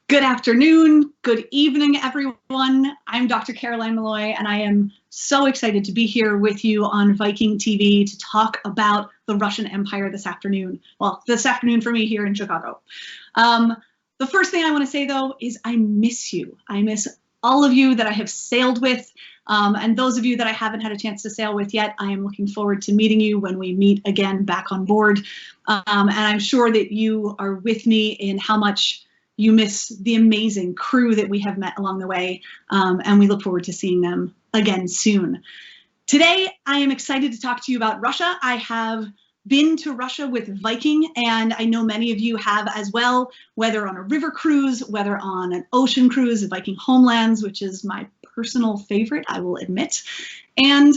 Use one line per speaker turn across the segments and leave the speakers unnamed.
Good afternoon, good evening, everyone. I'm Dr. Caroline Malloy, and I am so excited to be here with you on Viking TV to talk about the Russian Empire this afternoon. Well, this afternoon for me here in Chicago. The first thing I want to say, though, is I miss you. I miss all of you that I have sailed with, and those of you that I haven't had a chance to sail with yet. I am looking forward to meeting you when we meet again back on board. And I'm sure that you are with me in how much you miss the amazing crew that we have met along the way, and we look forward to seeing them again soon. Today, I am excited to talk to you about Russia. I have been to Russia with Viking, and I know many of you have as well, whether on a river cruise, whether on an ocean cruise, at Viking Homelands, which is my personal favorite, I will admit. And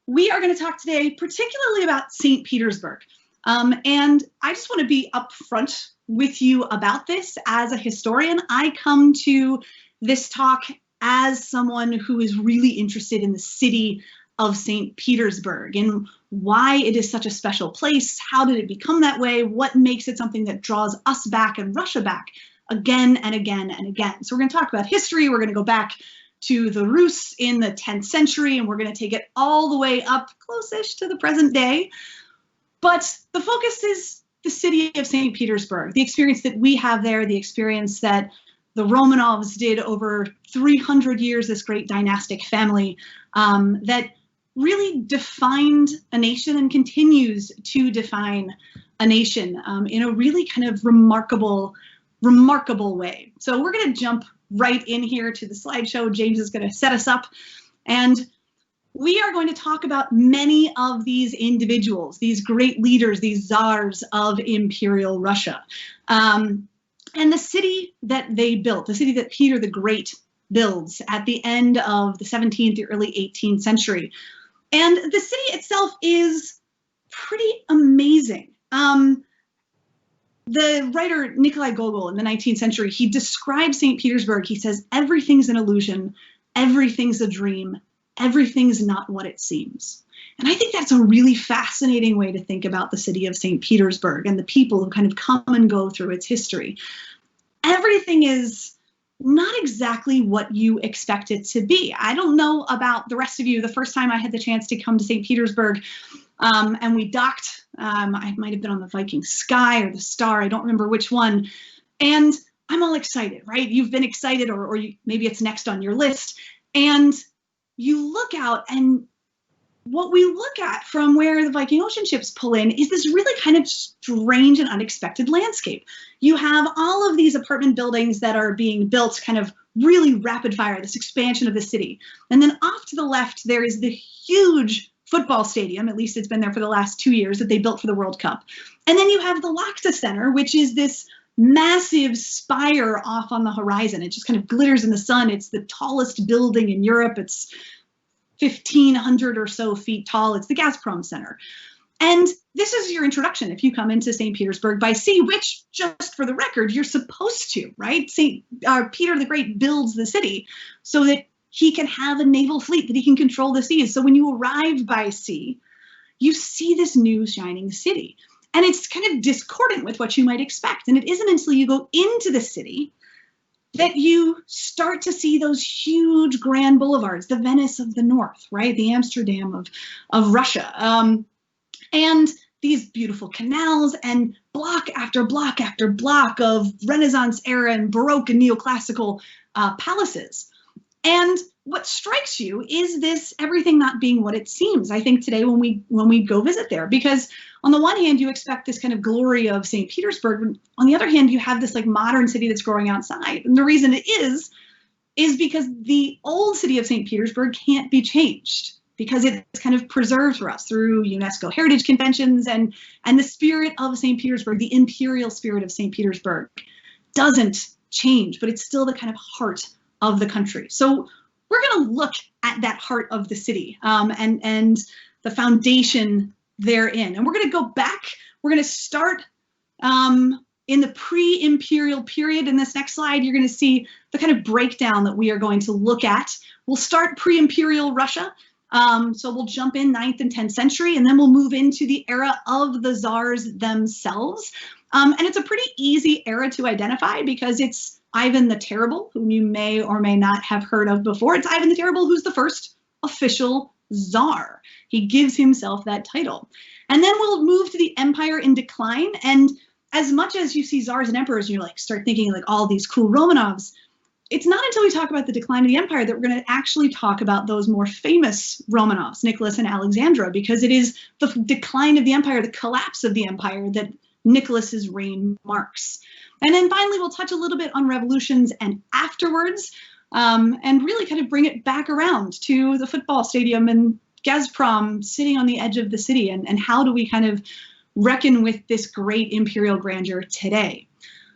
we are going to talk today particularly about St. Petersburg. And I just want to be upfront with you about this. As a historian, I come to this talk as someone who is really interested in the city of St. Petersburg and why it is such a special place. How did it become that way? What makes it something that draws us back and Russia back again and again and again? So we're going to talk about history. We're going to go back to the Rus in the 10th century, and we're going to take it all the way up close-ish to the present day. But the focus is the city of St. Petersburg, the experience that we have there, the experience that the Romanovs did over 300 years, this great dynastic family that really defined a nation and continues to define a nation in a really kind of remarkable way. So we're going to jump right in here to the slideshow. James is going to set us up, and we are going to talk about many of these individuals, these great leaders, these czars of Imperial Russia, and the city that they built, the city that Peter the Great builds at the end of the 17th, the early 18th century. And the city itself is pretty amazing. The writer Nikolai Gogol in the 19th century, he describes St. Petersburg. He says, everything's an illusion, everything's a dream, everything's not what it seems. And I think that's a really fascinating way to think about the city of St. Petersburg and the people who kind of come and go through its history. Everything is not exactly what you expect it to be. I don't know about the rest of you. The first time I had the chance to come to St. Petersburg and we docked, I might have been on the Viking Sky or the Star, I don't remember which one. And I'm all excited, right? You've been excited, or maybe it's next on your list. And you look out, and what we look at from where the Viking ocean ships pull in is this really kind of strange and unexpected landscape. You have all of these apartment buildings that are being built kind of really rapid fire, this expansion of the city. And then off to the left, there is the huge football stadium, at least it's been there for the last 2 years, that they built for the World Cup. And then you have the Lakta Center, which is this massive spire off on the horizon. It just kind of glitters in the sun. It's the tallest building in Europe. It's 1,500 or so feet tall. It's the Gazprom Center. And this is your introduction if you come into St. Petersburg by sea, which, just for the record, you're supposed to, right? Peter the Great builds the city so that he can have a naval fleet, that he can control the seas. So when you arrive by sea, you see this new shining city. And it's kind of discordant with what you might expect. And it isn't until you go into the city that you start to see those huge grand boulevards, the Venice of the North, right? The Amsterdam of Russia. And these beautiful canals and block after block after block of Renaissance era and Baroque and neoclassical palaces. And what strikes you is this everything not being what it seems, I think, today when we go visit there. Because on the one hand, you expect this kind of glory of St. Petersburg. On the other hand, you have this like modern city that's growing outside. And the reason it is because the old city of St. Petersburg can't be changed, because it's kind of preserved for us through UNESCO heritage conventions, and the spirit of St. Petersburg, the imperial spirit of St. Petersburg, doesn't change, but it's still the kind of heart of the country. So we're going to look at that heart of the city and the foundation therein. And we're going to go back. We're going to start in the pre-imperial period. In this next slide, you're going to see the kind of breakdown that we are going to look at. We'll start pre-imperial Russia. So we'll jump in 9th and 10th century, and then we'll move into the era of the czars themselves. And it's a pretty easy era to identify because it's Ivan the Terrible, whom you may or may not have heard of before. It's Ivan the Terrible who's the first official Tsar. He gives himself that title. And then we'll move to the empire in decline. And as much as you see Tsars and emperors, you like start thinking like all these cool Romanovs, it's not until we talk about the decline of the empire that we're going to actually talk about those more famous Romanovs, Nicholas and Alexandra, because it is the decline of the empire, the collapse of the empire that Nicholas's reign marks. And then finally, we'll touch a little bit on revolutions and afterwards, and really kind of bring it back around to the football stadium and Gazprom sitting on the edge of the city, and how do we kind of reckon with this great imperial grandeur today.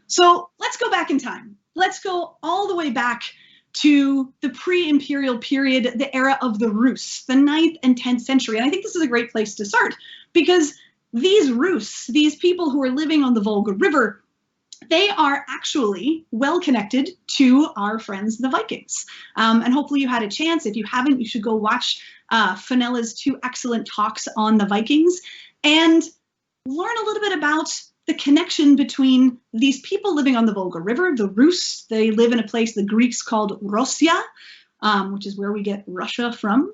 So let's go back in time. Let's go all the way back to the pre-imperial period, the era of the Rus, the 9th and 10th century. And I think this is a great place to start because these Rus, these people who are living on the Volga River, they are actually well connected to our friends, the Vikings. And hopefully you had a chance. If you haven't, you should go watch Fenella's 2 excellent talks on the Vikings and learn a little bit about the connection between these people living on the Volga River, the Rus. They live in a place the Greeks called Russia, which is where we get Russia from.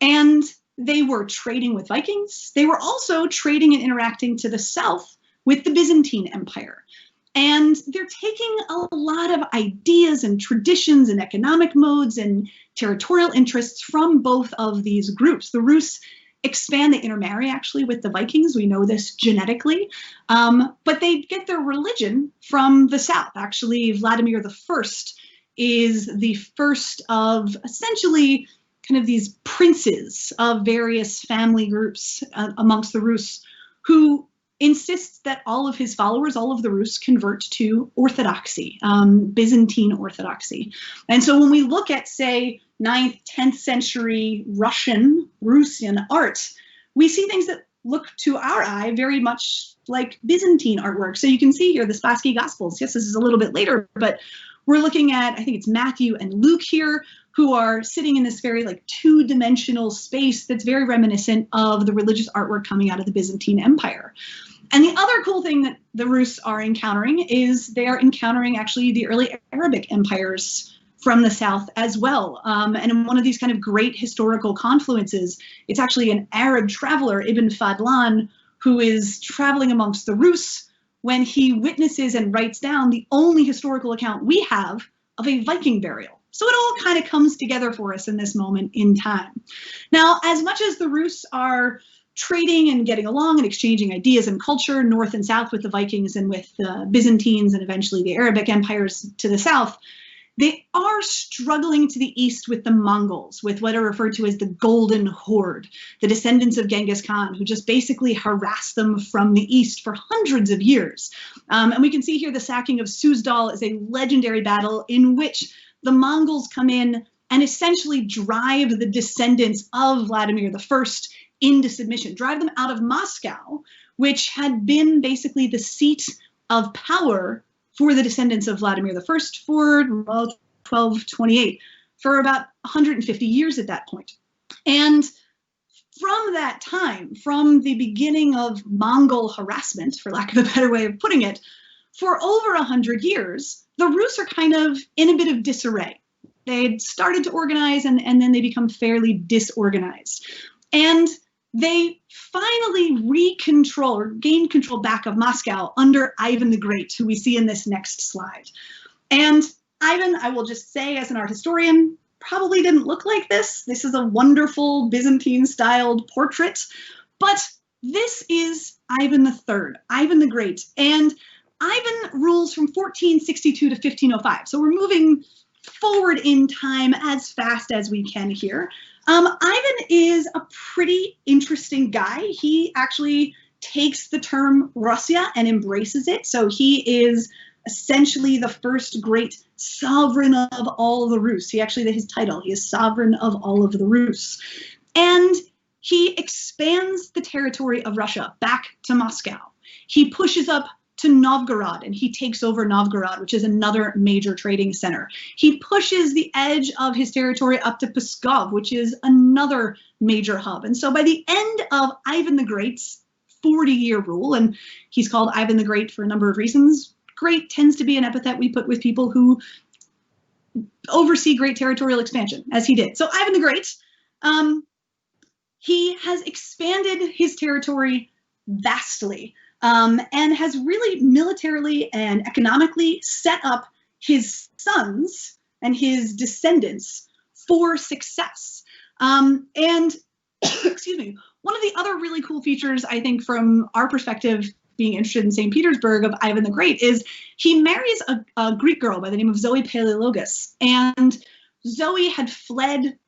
And they were trading with Vikings. They were also trading and interacting to the south with the Byzantine Empire. And they're taking a lot of ideas and traditions and economic modes and territorial interests from both of these groups. The Rus expand, they intermarry actually with the Vikings. We know this genetically, but they get their religion from the south. Actually, Vladimir I is the first of essentially kind of these princes of various family groups amongst the Rus who insists that all of his followers, all of the Rus, convert to Orthodoxy, Byzantine Orthodoxy. And so when we look at, say, 9th, 10th century Russian art, we see things that look to our eye very much like Byzantine artwork. So you can see here the Spassky Gospels. Yes, this is a little bit later, but we're looking at, I think it's Matthew and Luke here, who are sitting in this very like 2-dimensional space that's very reminiscent of the religious artwork coming out of the Byzantine Empire. And the other cool thing that the Rus are encountering is they are encountering actually the early Arabic empires from the south as well. And in one of these kind of great historical confluences, it's actually an Arab traveler, Ibn Fadlan, who is traveling amongst the Rus when he witnesses and writes down the only historical account we have of a Viking burial. So it all kind of comes together for us in this moment in time. Now, as much as the Rus are trading and getting along and exchanging ideas and culture north and south with the Vikings and with the Byzantines and eventually the Arabic empires to the south, they are struggling to the east with the Mongols, with what are referred to as the Golden Horde, the descendants of Genghis Khan, who just basically harassed them from the east for hundreds of years. And we can see here the sacking of Suzdal is a legendary battle in which the Mongols come in and essentially drive the descendants of Vladimir I into submission, drive them out of Moscow, which had been basically the seat of power for the descendants of Vladimir I for 1228, for about 150 years at that point. And from that time, from the beginning of Mongol harassment, for lack of a better way of putting it, for over 100 years, the Rus are kind of in a bit of disarray. They'd started to organize and then they become fairly disorganized. And they finally gain control back of Moscow under Ivan the Great, who we see in this next slide. And Ivan, I will just say as an art historian, probably didn't look like this. This is a wonderful Byzantine-styled portrait, but this is Ivan III, Ivan the Great. And Ivan rules from 1462 to 1505. So we're moving forward in time as fast as we can here. Ivan is a pretty interesting guy. He actually takes the term Russia and embraces it. So he is essentially the first great sovereign of all the Rus. His title, he is sovereign of all of the Rus. And he expands the territory of Russia back to Moscow. He pushes up to Novgorod, and he takes over Novgorod, which is another major trading center. He pushes the edge of his territory up to Pskov, which is another major hub. And so by the end of Ivan the Great's 40-year rule, and he's called Ivan the Great for a number of reasons. Great tends to be an epithet we put with people who oversee great territorial expansion, as he did. So Ivan the Great, he has expanded his territory vastly, and has really militarily and economically set up his sons and his descendants for success. And excuse me, one of the other really cool features, I think, from our perspective, being interested in St. Petersburg, of Ivan the Great, is he marries a Greek girl by the name of Zoe Palaiologos. And Zoe had fled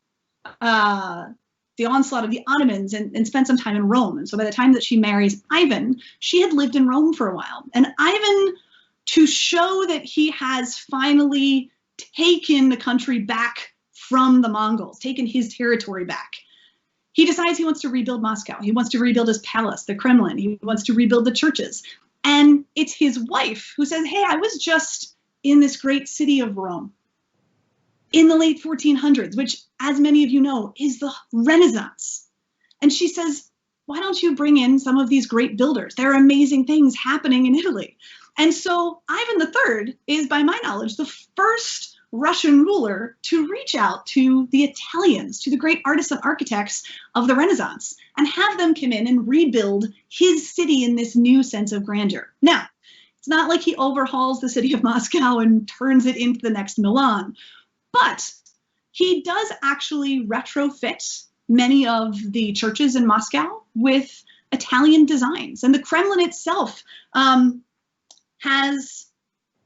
the onslaught of the Ottomans and spent some time in Rome. And so by the time that she marries Ivan, she had lived in Rome for a while. And Ivan, to show that he has finally taken the country back from the Mongols, taken his territory back, he decides he wants to rebuild Moscow. He wants to rebuild his palace, the Kremlin. He wants to rebuild the churches. And it's his wife who says, hey, I was just in this great city of Rome in the late 1400s, which, as many of you know, is the Renaissance. And she says, why don't you bring in some of these great builders? There are amazing things happening in Italy. And so Ivan III is, by my knowledge, the first Russian ruler to reach out to the Italians, to the great artists and architects of the Renaissance, and have them come in and rebuild his city in this new sense of grandeur. Now, it's not like he overhauls the city of Moscow and turns it into the next Milan, but he does actually retrofit many of the churches in Moscow with Italian designs. And the Kremlin itself has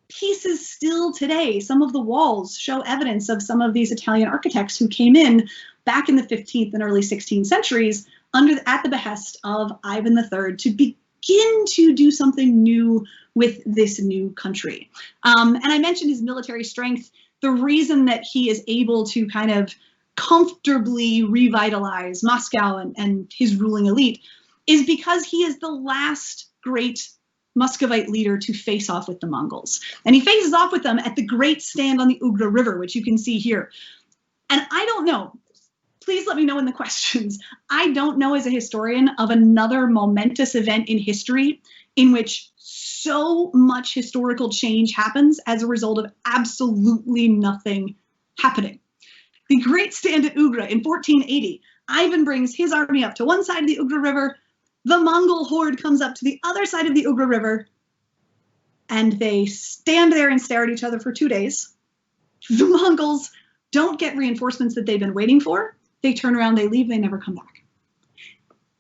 pieces still today. Some of the walls show evidence of some of these Italian architects who came in back in the 15th and early 16th centuries at the behest of Ivan III to begin to do something new with this new country. And I mentioned his military strength. The reason that he is able to kind of comfortably revitalize Moscow and his ruling elite is because he is the last great Muscovite leader to face off with the Mongols. And he faces off with them at the Great Stand on the Ugra River, which you can see here. And I don't know, please let me know in the questions. I don't know as a historian of another momentous event in history in which so much historical change happens as a result of absolutely nothing happening. The Great Stand at Ugra in 1480, Ivan brings his army up to one side of the Ugra River. The Mongol horde comes up to the other side of the Ugra River, and they stand there and stare at each other for 2 days. The Mongols don't get reinforcements that they've been waiting for. They turn around, they leave, they never come back.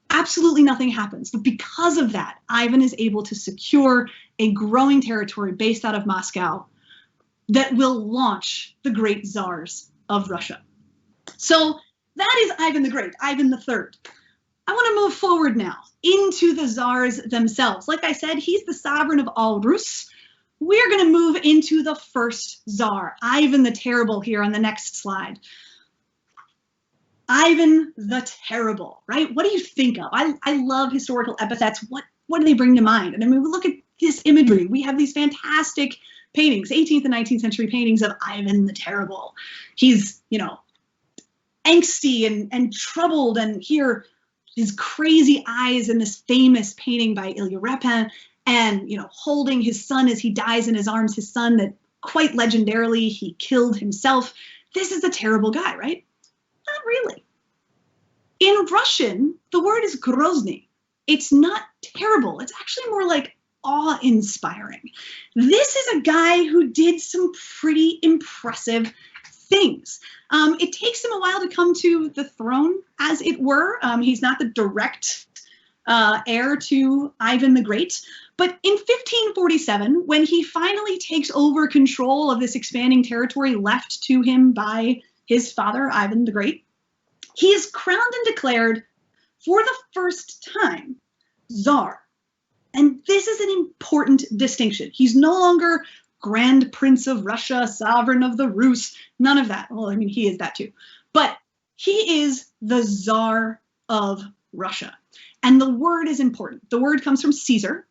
Absolutely nothing happens. But because of that, Ivan is able to secure a growing territory based out of Moscow that will launch the great czars of Russia. So that is Ivan the Great, Ivan III. I want to move forward now into the czars themselves. Like I said, he's the sovereign of all Rus. We're going to move into the first czar, Ivan the Terrible, here on the next slide. Ivan the Terrible, right? What do you think of? I love historical epithets. What do they bring to mind? And I mean, we look at this imagery. We have these fantastic paintings, 18th and 19th century paintings of Ivan the Terrible. He's, you know, angsty and troubled, and here his crazy eyes in this famous painting by Ilya Repin, and, you know, holding his son as he dies in his arms, his son that quite legendarily he killed himself. This is a terrible guy, right? Not really. In Russian, the word is grozny. It's not terrible. It's actually more like awe-inspiring. This is a guy who did some pretty impressive things. It takes him a while to come to the throne, as it were. He's not the direct heir to Ivan the Great. But in 1547, when he finally takes over control of this expanding territory left to him by his father, Ivan the Great, he is crowned and declared, for the first time, Tsar. And this is an important distinction. He's no longer Grand Prince of Russia, sovereign of the Rus, none of that. Well, I mean, he is that too. But he is the Tsar of Russia. And the word is important. The word comes from Caesar.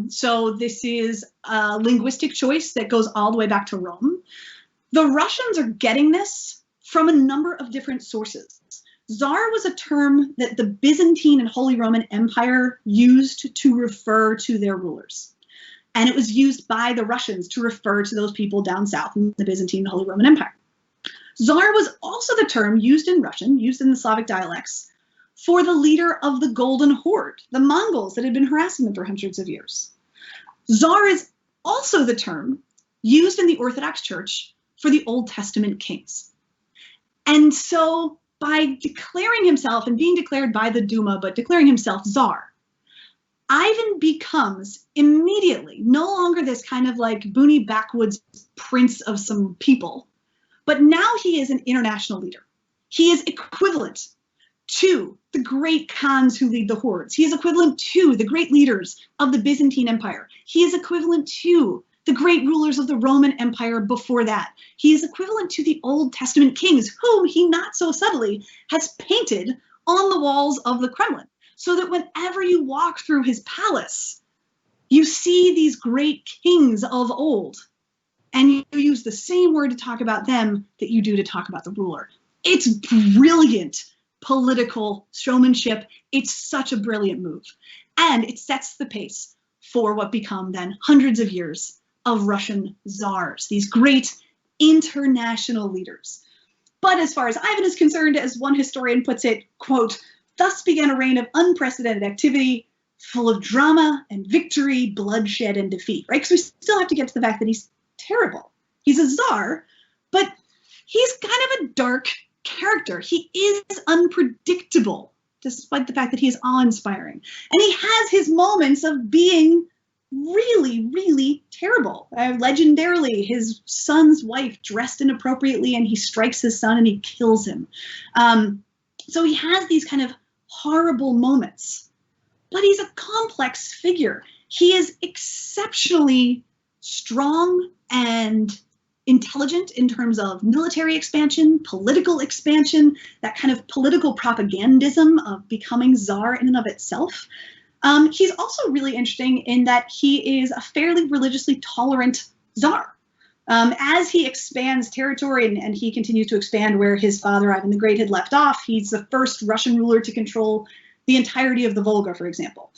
So this is a linguistic choice that goes all the way back to Rome. The Russians are getting this from a number of different sources. Tsar was a term that the Byzantine and Holy Roman Empire used to refer to their rulers. And it was used by the Russians to refer to those people down south in the Byzantine and Holy Roman Empire. Tsar was also the term used in Russian, used in the Slavic dialects, for the leader of the Golden Horde, the Mongols that had been harassing them for hundreds of years. Tsar is also the term used in the Orthodox Church for the Old Testament kings. And so by declaring himself and being declared by the Duma, but declaring himself Tsar, Ivan becomes immediately no longer this kind of like boony backwoods prince of some people, but now he is an international leader. He is equivalent to the great Khans who lead the hordes. He is equivalent to the great leaders of the Byzantine Empire. He is equivalent to the great rulers of the Roman Empire before that. He is equivalent to the Old Testament kings, whom he not so subtly has painted on the walls of the Kremlin, so that whenever you walk through his palace, you see these great kings of old, and you use the same word to talk about them that you do to talk about the ruler. It's brilliant political showmanship. It's such a brilliant move. And it sets the pace for what become then hundreds of years of Russian czars, these great international leaders. But as far as Ivan is concerned, as one historian puts it, quote, thus began a reign of unprecedented activity, full of drama and victory, bloodshed and defeat, right? Because we still have to get to the fact that he's terrible. He's a czar, but he's kind of a dark character. He is unpredictable, despite the fact that he is awe-inspiring. And he has his moments of being really, really terrible. Legendarily, his son's wife dressed inappropriately and he strikes his son and he kills him. So he has these kind of horrible moments, but he's a complex figure. He is exceptionally strong and intelligent in terms of military expansion, political expansion, that kind of political propagandism of becoming czar in and of itself. He's also really interesting in that he is a fairly religiously tolerant czar. As he expands territory and he continues to expand where his father Ivan the Great had left off, he's the first Russian ruler to control the entirety of the Volga, for example.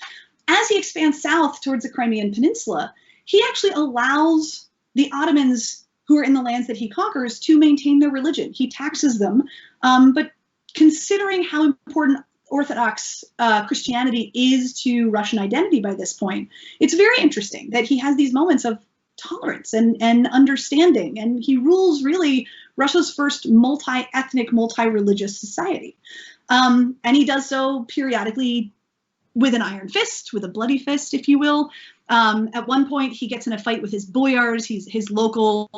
As he expands south towards the Crimean Peninsula, he actually allows the Ottomans who are in the lands that he conquers to maintain their religion. He taxes them, but considering how important Orthodox Christianity is to Russian identity by this point, it's very interesting that he has these moments of tolerance and understanding, and he rules really Russia's first multi-ethnic, multi-religious society. And he does so periodically with an iron fist, with a bloody fist, if you will. At one point, he gets in a fight with his boyars, his local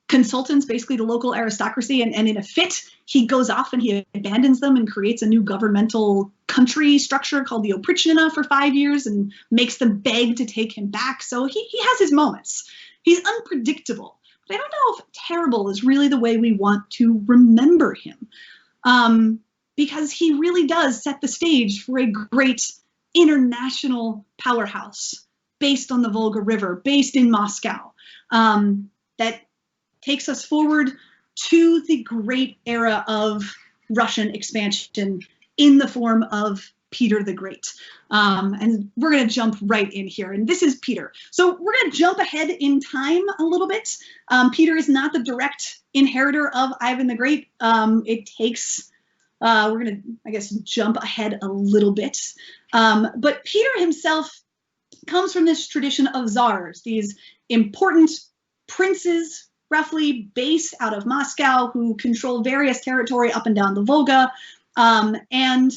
consultants, basically the local aristocracy, and in a fit, he goes off and he abandons them and creates a new governmental country structure called the Oprichnina for 5 years and makes them beg to take him back. So he has his moments. He's unpredictable, but I don't know if terrible is really the way we want to remember him, because he really does set the stage for a great international powerhouse based on the Volga River, based in Moscow, that takes us forward to the great era of Russian expansion in the form of Peter the Great. And we're going to jump right in here. And this is Peter. So we're going to jump ahead in time a little bit. Peter is not the direct inheritor of Ivan the Great. It takes, we're going to, I guess, jump ahead a little bit. But Peter himself comes from this tradition of czars, these important princes, roughly based out of Moscow, who control various territory up and down the Volga, and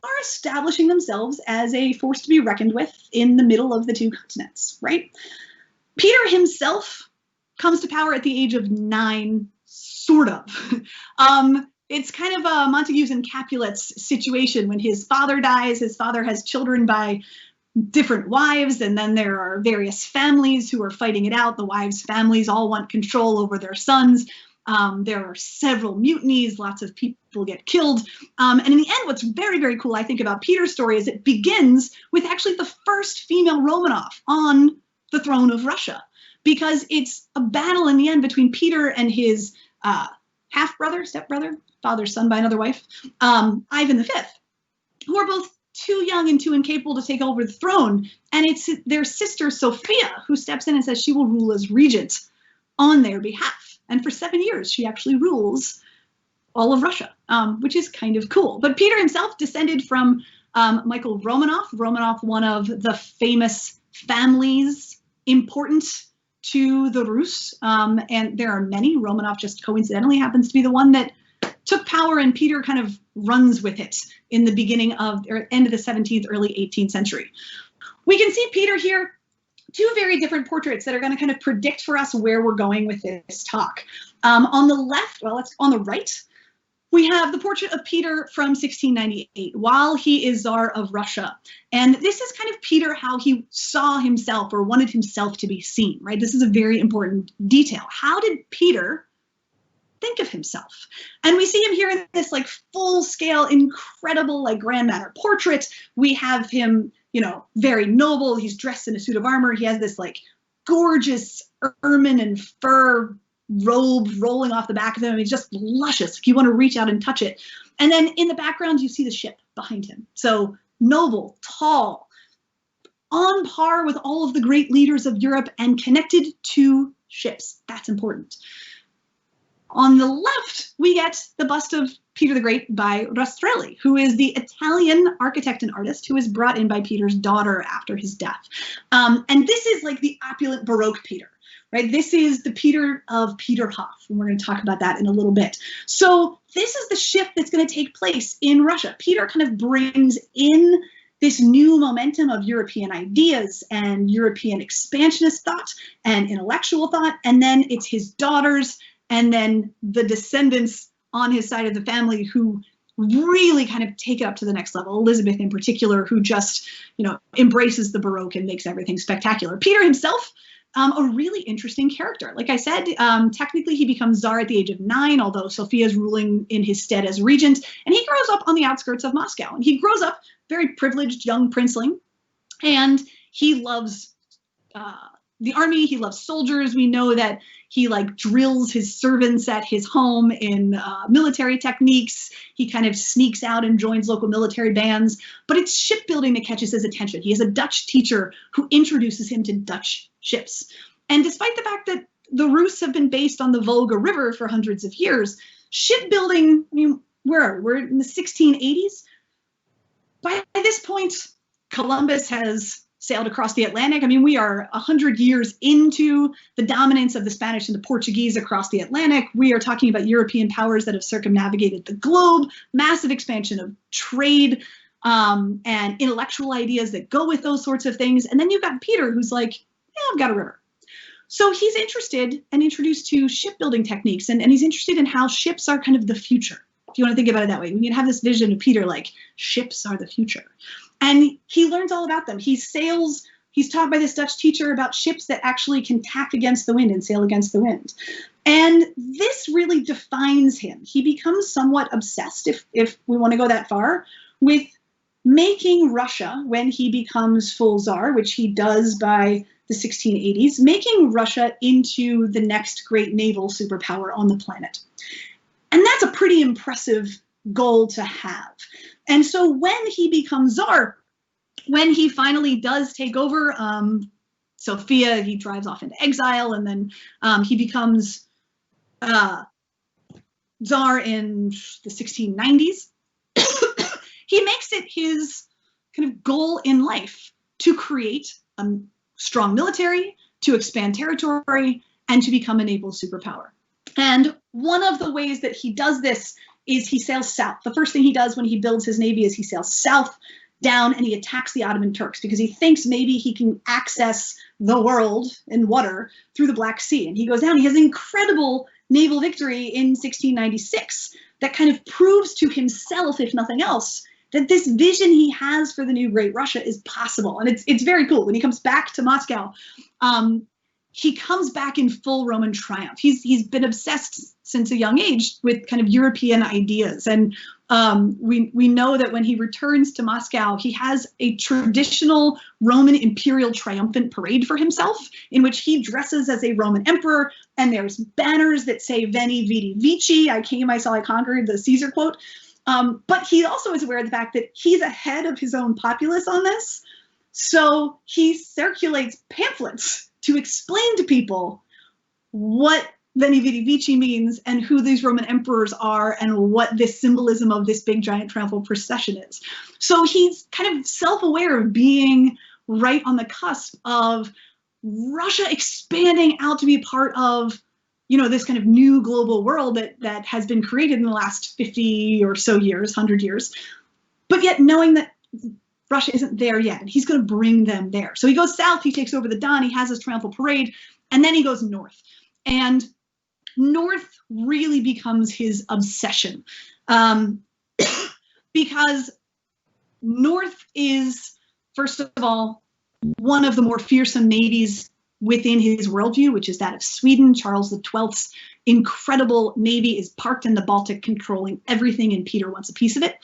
are establishing themselves as a force to be reckoned with in the middle of the two continents, right? Peter himself comes to power at the age of 9, sort of. It's kind of a Montagues and Capulets situation. When his father dies, his father has children by different wives, and then there are various families who are fighting it out. The wives' families all want control over their sons. There are several mutinies, lots of people get killed. And in the end, what's very, very cool, I think, about Peter's story is it begins with actually the first female Romanov on the throne of Russia, because it's a battle in the end between Peter and his half-brother, step-brother, father's son by another wife, Ivan V, who are both too young and too incapable to take over the throne. And it's their sister, Sophia, who steps in and says she will rule as regent on their behalf. And for 7 years, she actually rules all of Russia, which is kind of cool. But Peter himself descended from Michael Romanov. Romanov, one of the famous families important to the Rus. And there are many. Romanov just coincidentally happens to be the one that took power, and Peter kind of runs with it in the beginning of, or end of the 17th, early 18th century. We can see Peter here, two very different portraits that are going to kind of predict for us where we're going with this talk. On the left, well, on the right, we have the portrait of Peter from 1698 while he is Tsar of Russia. And this is kind of Peter, how he saw himself or wanted himself to be seen, right? This is a very important detail. How did Peter think of himself? And we see him here in this like full scale, incredible, like grand manner portrait. We have him, you know, very noble. He's dressed in a suit of armor. He has this like gorgeous ermine and fur robe rolling off the back of him. He's just luscious if you want to reach out and touch it. And then in the background, you see the ship behind him. So noble, tall, on par with all of the great leaders of Europe and connected to ships. That's important. On the left, we get the bust of Peter the Great by Rastrelli, who is the Italian architect and artist who was brought in by Peter's daughter after his death. And this is like the opulent Baroque Peter, right? This is the Peter of Peterhof, and we're going to talk about that in a little bit. So this is the shift that's going to take place in Russia. Peter kind of brings in this new momentum of European ideas and European expansionist thought and intellectual thought, and then it's his daughters and then the descendants on his side of the family who really kind of take it up to the next level. Elizabeth in particular, who just, you know, embraces the Baroque and makes everything spectacular. Peter himself, a really interesting character. Like I said, technically he becomes Tsar at the age of 9, although Sophia is ruling in his stead as regent, and he grows up on the outskirts of Moscow. And he grows up very privileged young princeling, and he loves the army, he loves soldiers. We know that he like drills his servants at his home in military techniques. He kind of sneaks out and joins local military bands, but it's shipbuilding that catches his attention. He has a Dutch teacher who introduces him to Dutch ships. And despite the fact that the Rus have been based on the Volga River for hundreds of years, shipbuilding, I mean, where are we? We're in the 1680s. By this point, Columbus has sailed across the Atlantic. I mean, we are 100 years into the dominance of the Spanish and the Portuguese across the Atlantic. We are talking about European powers that have circumnavigated the globe, massive expansion of trade and intellectual ideas that go with those sorts of things. And then you've got Peter, who's like, yeah, I've got a river. So he's interested and introduced to shipbuilding techniques, and he's interested in how ships are kind of the future. If you want to think about it that way, we can have this vision of Peter like, ships are the future. And he learns all about them. He sails, he's taught by this Dutch teacher about ships that actually can tack against the wind and sail against the wind. And this really defines him. He becomes somewhat obsessed, if we want to go that far, with making Russia, when he becomes full Tsar, which he does by the 1680s, making Russia into the next great naval superpower on the planet. And that's a pretty impressive goal to have. And so when he becomes Tsar, when he finally does take over Sophia, he drives off into exile, and then he becomes Tsar in the 1690s. He makes it his kind of goal in life to create a strong military, to expand territory, and to become a naval superpower. And one of the ways that he does this is he sails south. The first thing he does when he builds his navy is he sails south down and he attacks the Ottoman Turks because he thinks maybe he can access the world in water through the Black Sea. And he goes down, he has an incredible naval victory in 1696 that kind of proves to himself, if nothing else, that this vision he has for the new Great Russia is possible. And it's very cool. When he comes back to Moscow, he comes back in full Roman triumph. He's been obsessed since a young age with kind of European ideas. And we know that when he returns to Moscow, he has a traditional Roman imperial triumphant parade for himself, in which he dresses as a Roman emperor, and there's banners that say Veni Vidi Vici, I came, I saw, I conquered, the Caesar quote. But he also is aware of the fact that he's ahead of his own populace on this. So he circulates pamphlets to explain to people what Veni Vidi Vici means and who these Roman emperors are and what this symbolism of this big giant triumphal procession is. So he's kind of self-aware of being right on the cusp of Russia expanding out to be part of, you know, this kind of new global world that has been created in the last 50 or so years, 100 years, but yet knowing that Russia isn't there yet, and he's going to bring them there. So he goes south, he takes over the Don, he has his triumphal parade, and then he goes north. And north really becomes his obsession, because north is, first of all, one of the more fearsome navies within his worldview, which is that of Sweden. Charles XII's incredible navy is parked in the Baltic, controlling everything, and Peter wants a piece of it.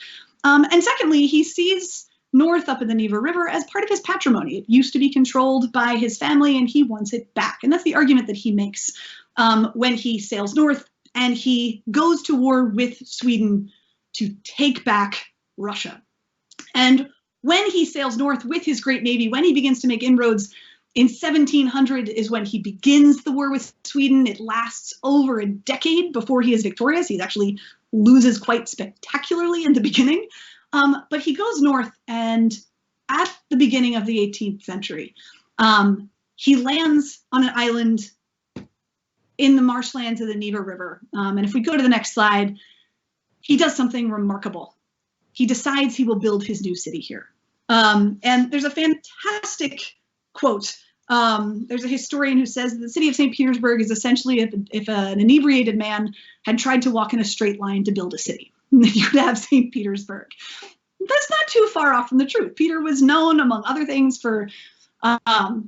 And secondly, he sees north up in the Neva River as part of his patrimony. It used to be controlled by his family, and he wants it back. And that's the argument that he makes when he sails north, and he goes to war with Sweden to take back Russia. And when he sails north with his great navy, when he begins to make inroads, in 1700 is when he begins the war with Sweden. It lasts over a decade before he is victorious. He actually loses quite spectacularly in the beginning. But he goes north, and at the beginning of the 18th century, he lands on an island in the marshlands of the Neva River. And if we go to the next slide, he does something remarkable. He decides he will build his new city here. And there's a fantastic quote. There's a historian who says that the city of St. Petersburg is essentially if an inebriated man had tried to walk in a straight line to build a city. You would have St. Petersburg. That's not too far off from the truth. Peter was known, among other things, for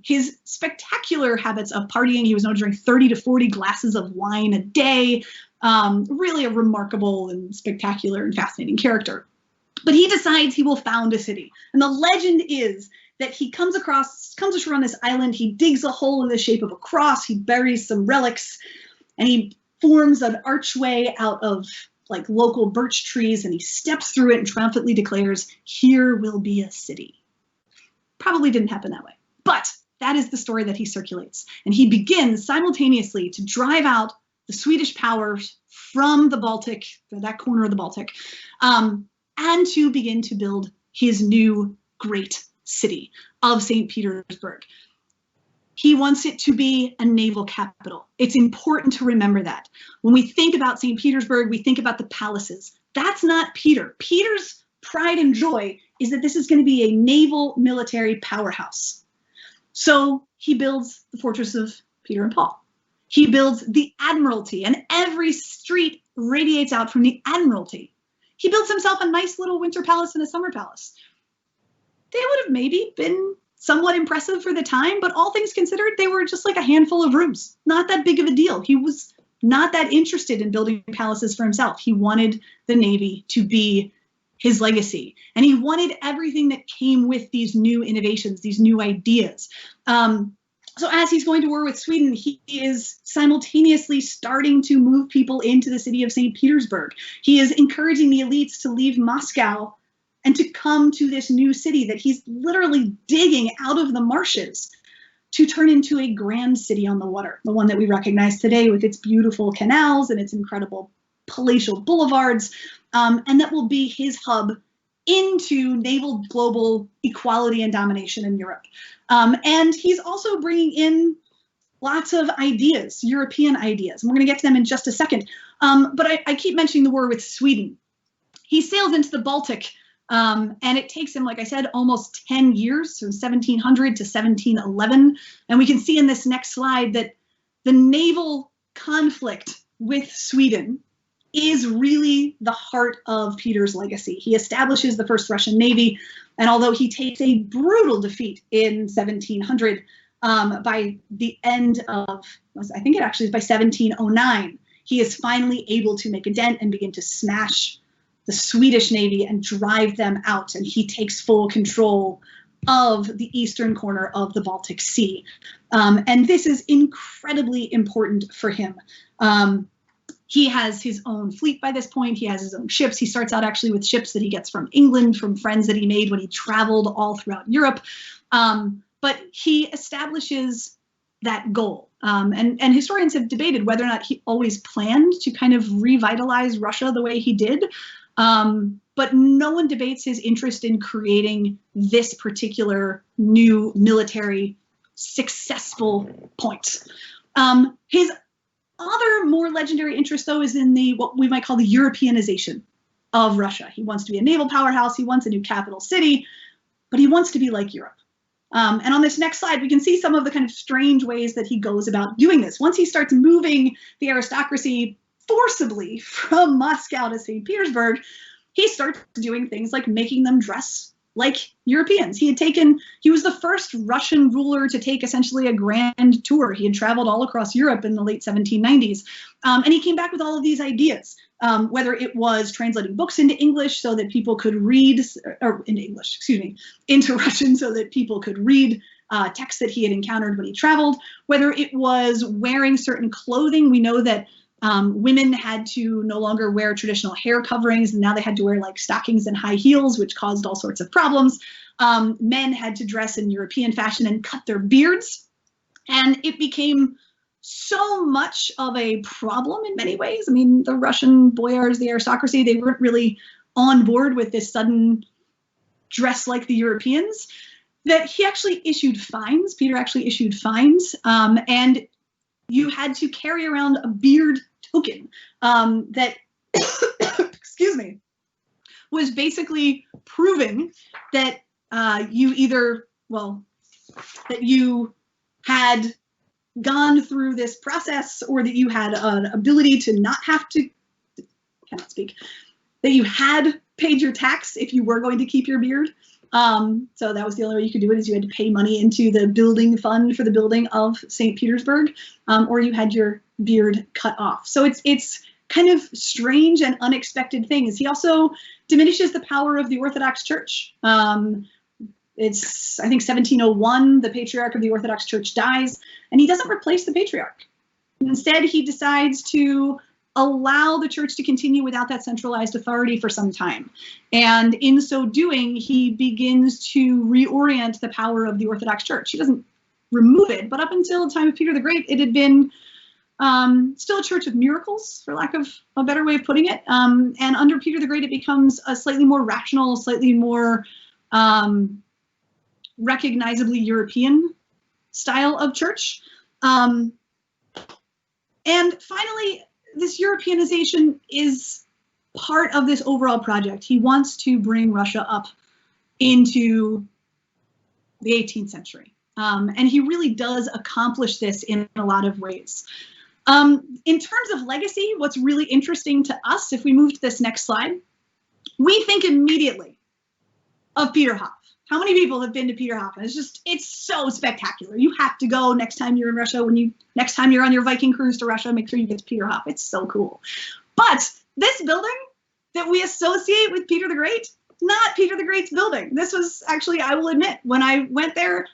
his spectacular habits of partying. He was known to drink 30 to 40 glasses of wine a day. Really a remarkable and spectacular and fascinating character. But he decides he will found a city. And the legend is that he comes ashore on this island, he digs a hole in the shape of a cross, he buries some relics, and he forms an archway out of like local birch trees, and he steps through it and triumphantly declares, "Here will be a city." Probably didn't happen that way, but that is the story that he circulates. And he begins simultaneously to drive out the Swedish powers from the Baltic, that corner of the Baltic, and to begin to build his new great city of St. Petersburg. He wants it to be a naval capital. It's important to remember that. When we think about St. Petersburg, we think about the palaces. That's not Peter. Peter's pride and joy is that this is going to be a naval military powerhouse. So he builds the fortress of Peter and Paul. He builds the Admiralty, and every street radiates out from the Admiralty. He builds himself a nice little winter palace and a summer palace. They would have maybe been somewhat impressive for the time, but all things considered, they were just like a handful of rooms. Not that big of a deal. He was not that interested in building palaces for himself. He wanted the Navy to be his legacy. And he wanted everything that came with these new innovations, these new ideas. So as he's going to war with Sweden, he is simultaneously starting to move people into the city of St. Petersburg. He is encouraging the elites to leave Moscow and to come to this new city that he's literally digging out of the marshes to turn into a grand city on the water, the one that we recognize today with its beautiful canals and its incredible palatial boulevards, and that will be his hub into naval global equality and domination in Europe. And he's also bringing in lots of ideas, European ideas, and we're going to get to them in just a second. But I keep mentioning the war with Sweden. He sails into the Baltic, and it takes him, like I said, almost 10 years, from 1700 to 1711. And we can see in this next slide that the naval conflict with Sweden is really the heart of Peter's legacy. He establishes the first Russian Navy, and although he takes a brutal defeat in 1700, by the end of, I think it actually is by 1709, he is finally able to make a dent and begin to smash the Swedish Navy and drive them out. And he takes full control of the eastern corner of the Baltic Sea. And this is incredibly important for him. He has his own fleet by this point. He has his own ships. He starts out actually with ships that he gets from England, from friends that he made when he traveled all throughout Europe. But he establishes that goal. And historians have debated whether or not he always planned to kind of revitalize Russia the way he did. But no one debates his interest in creating this particular new military successful point. His other more legendary interest, though, is in what we might call the Europeanization of Russia. He wants to be a naval powerhouse. He wants a new capital city, but he wants to be like Europe. And on this next slide, we can see some of the kind of strange ways that he goes about doing this. Once he starts moving the aristocracy forcibly from Moscow to St. Petersburg, he starts doing things like making them dress like Europeans. He was the first Russian ruler to take essentially a grand tour. He had traveled all across Europe in the late 1790s. And he came back with all of these ideas, whether it was translating books into English so that people could read, or into English, excuse me, into Russian so that people could read texts that he had encountered when he traveled, whether it was wearing certain clothing. We know that women had to no longer wear traditional hair coverings, and now they had to wear like stockings and high heels, which caused all sorts of problems. Men had to dress in European fashion and cut their beards. And it became so much of a problem in many ways. I mean, the Russian boyars, the aristocracy, they weren't really on board with this sudden dress like the Europeans, that he actually issued fines. Peter actually issued fines, and you had to carry around a beard token that, excuse me, was basically proving that that you had gone through this process, or that you had an ability to not have to, cannot speak, that you had paid your tax if you were going to keep your beard. So that was the only way you could do it, is you had to pay money into the building fund for the building of St. Petersburg, or you had your beard cut off. So it's kind of strange and unexpected things. He also diminishes the power of the Orthodox Church. It's, I think, 1701, the patriarch of the Orthodox Church dies, and he doesn't replace the patriarch. Instead, he decides to allow the church to continue without that centralized authority for some time. And in so doing, he begins to reorient the power of the Orthodox Church. He doesn't remove it, but up until the time of Peter the Great, it had been still a church of miracles, for lack of a better way of putting it. And under Peter the Great, it becomes a slightly more rational, slightly more recognizably European style of church. And finally, this Europeanization is part of this overall project. He wants to bring Russia up into the 18th century. And he really does accomplish this in a lot of ways. In terms of legacy, what's really interesting to us, if we move to this next slide, we think immediately of Peterhof. How many people have been to Peterhof? And it's so spectacular. You have to go next time you're in Russia. Next time you're on your Viking cruise to Russia, make sure you get to Peterhof. It's so cool. But this building that we associate with Peter the Great, not Peter the Great's building. This was actually, I will admit, when I went there,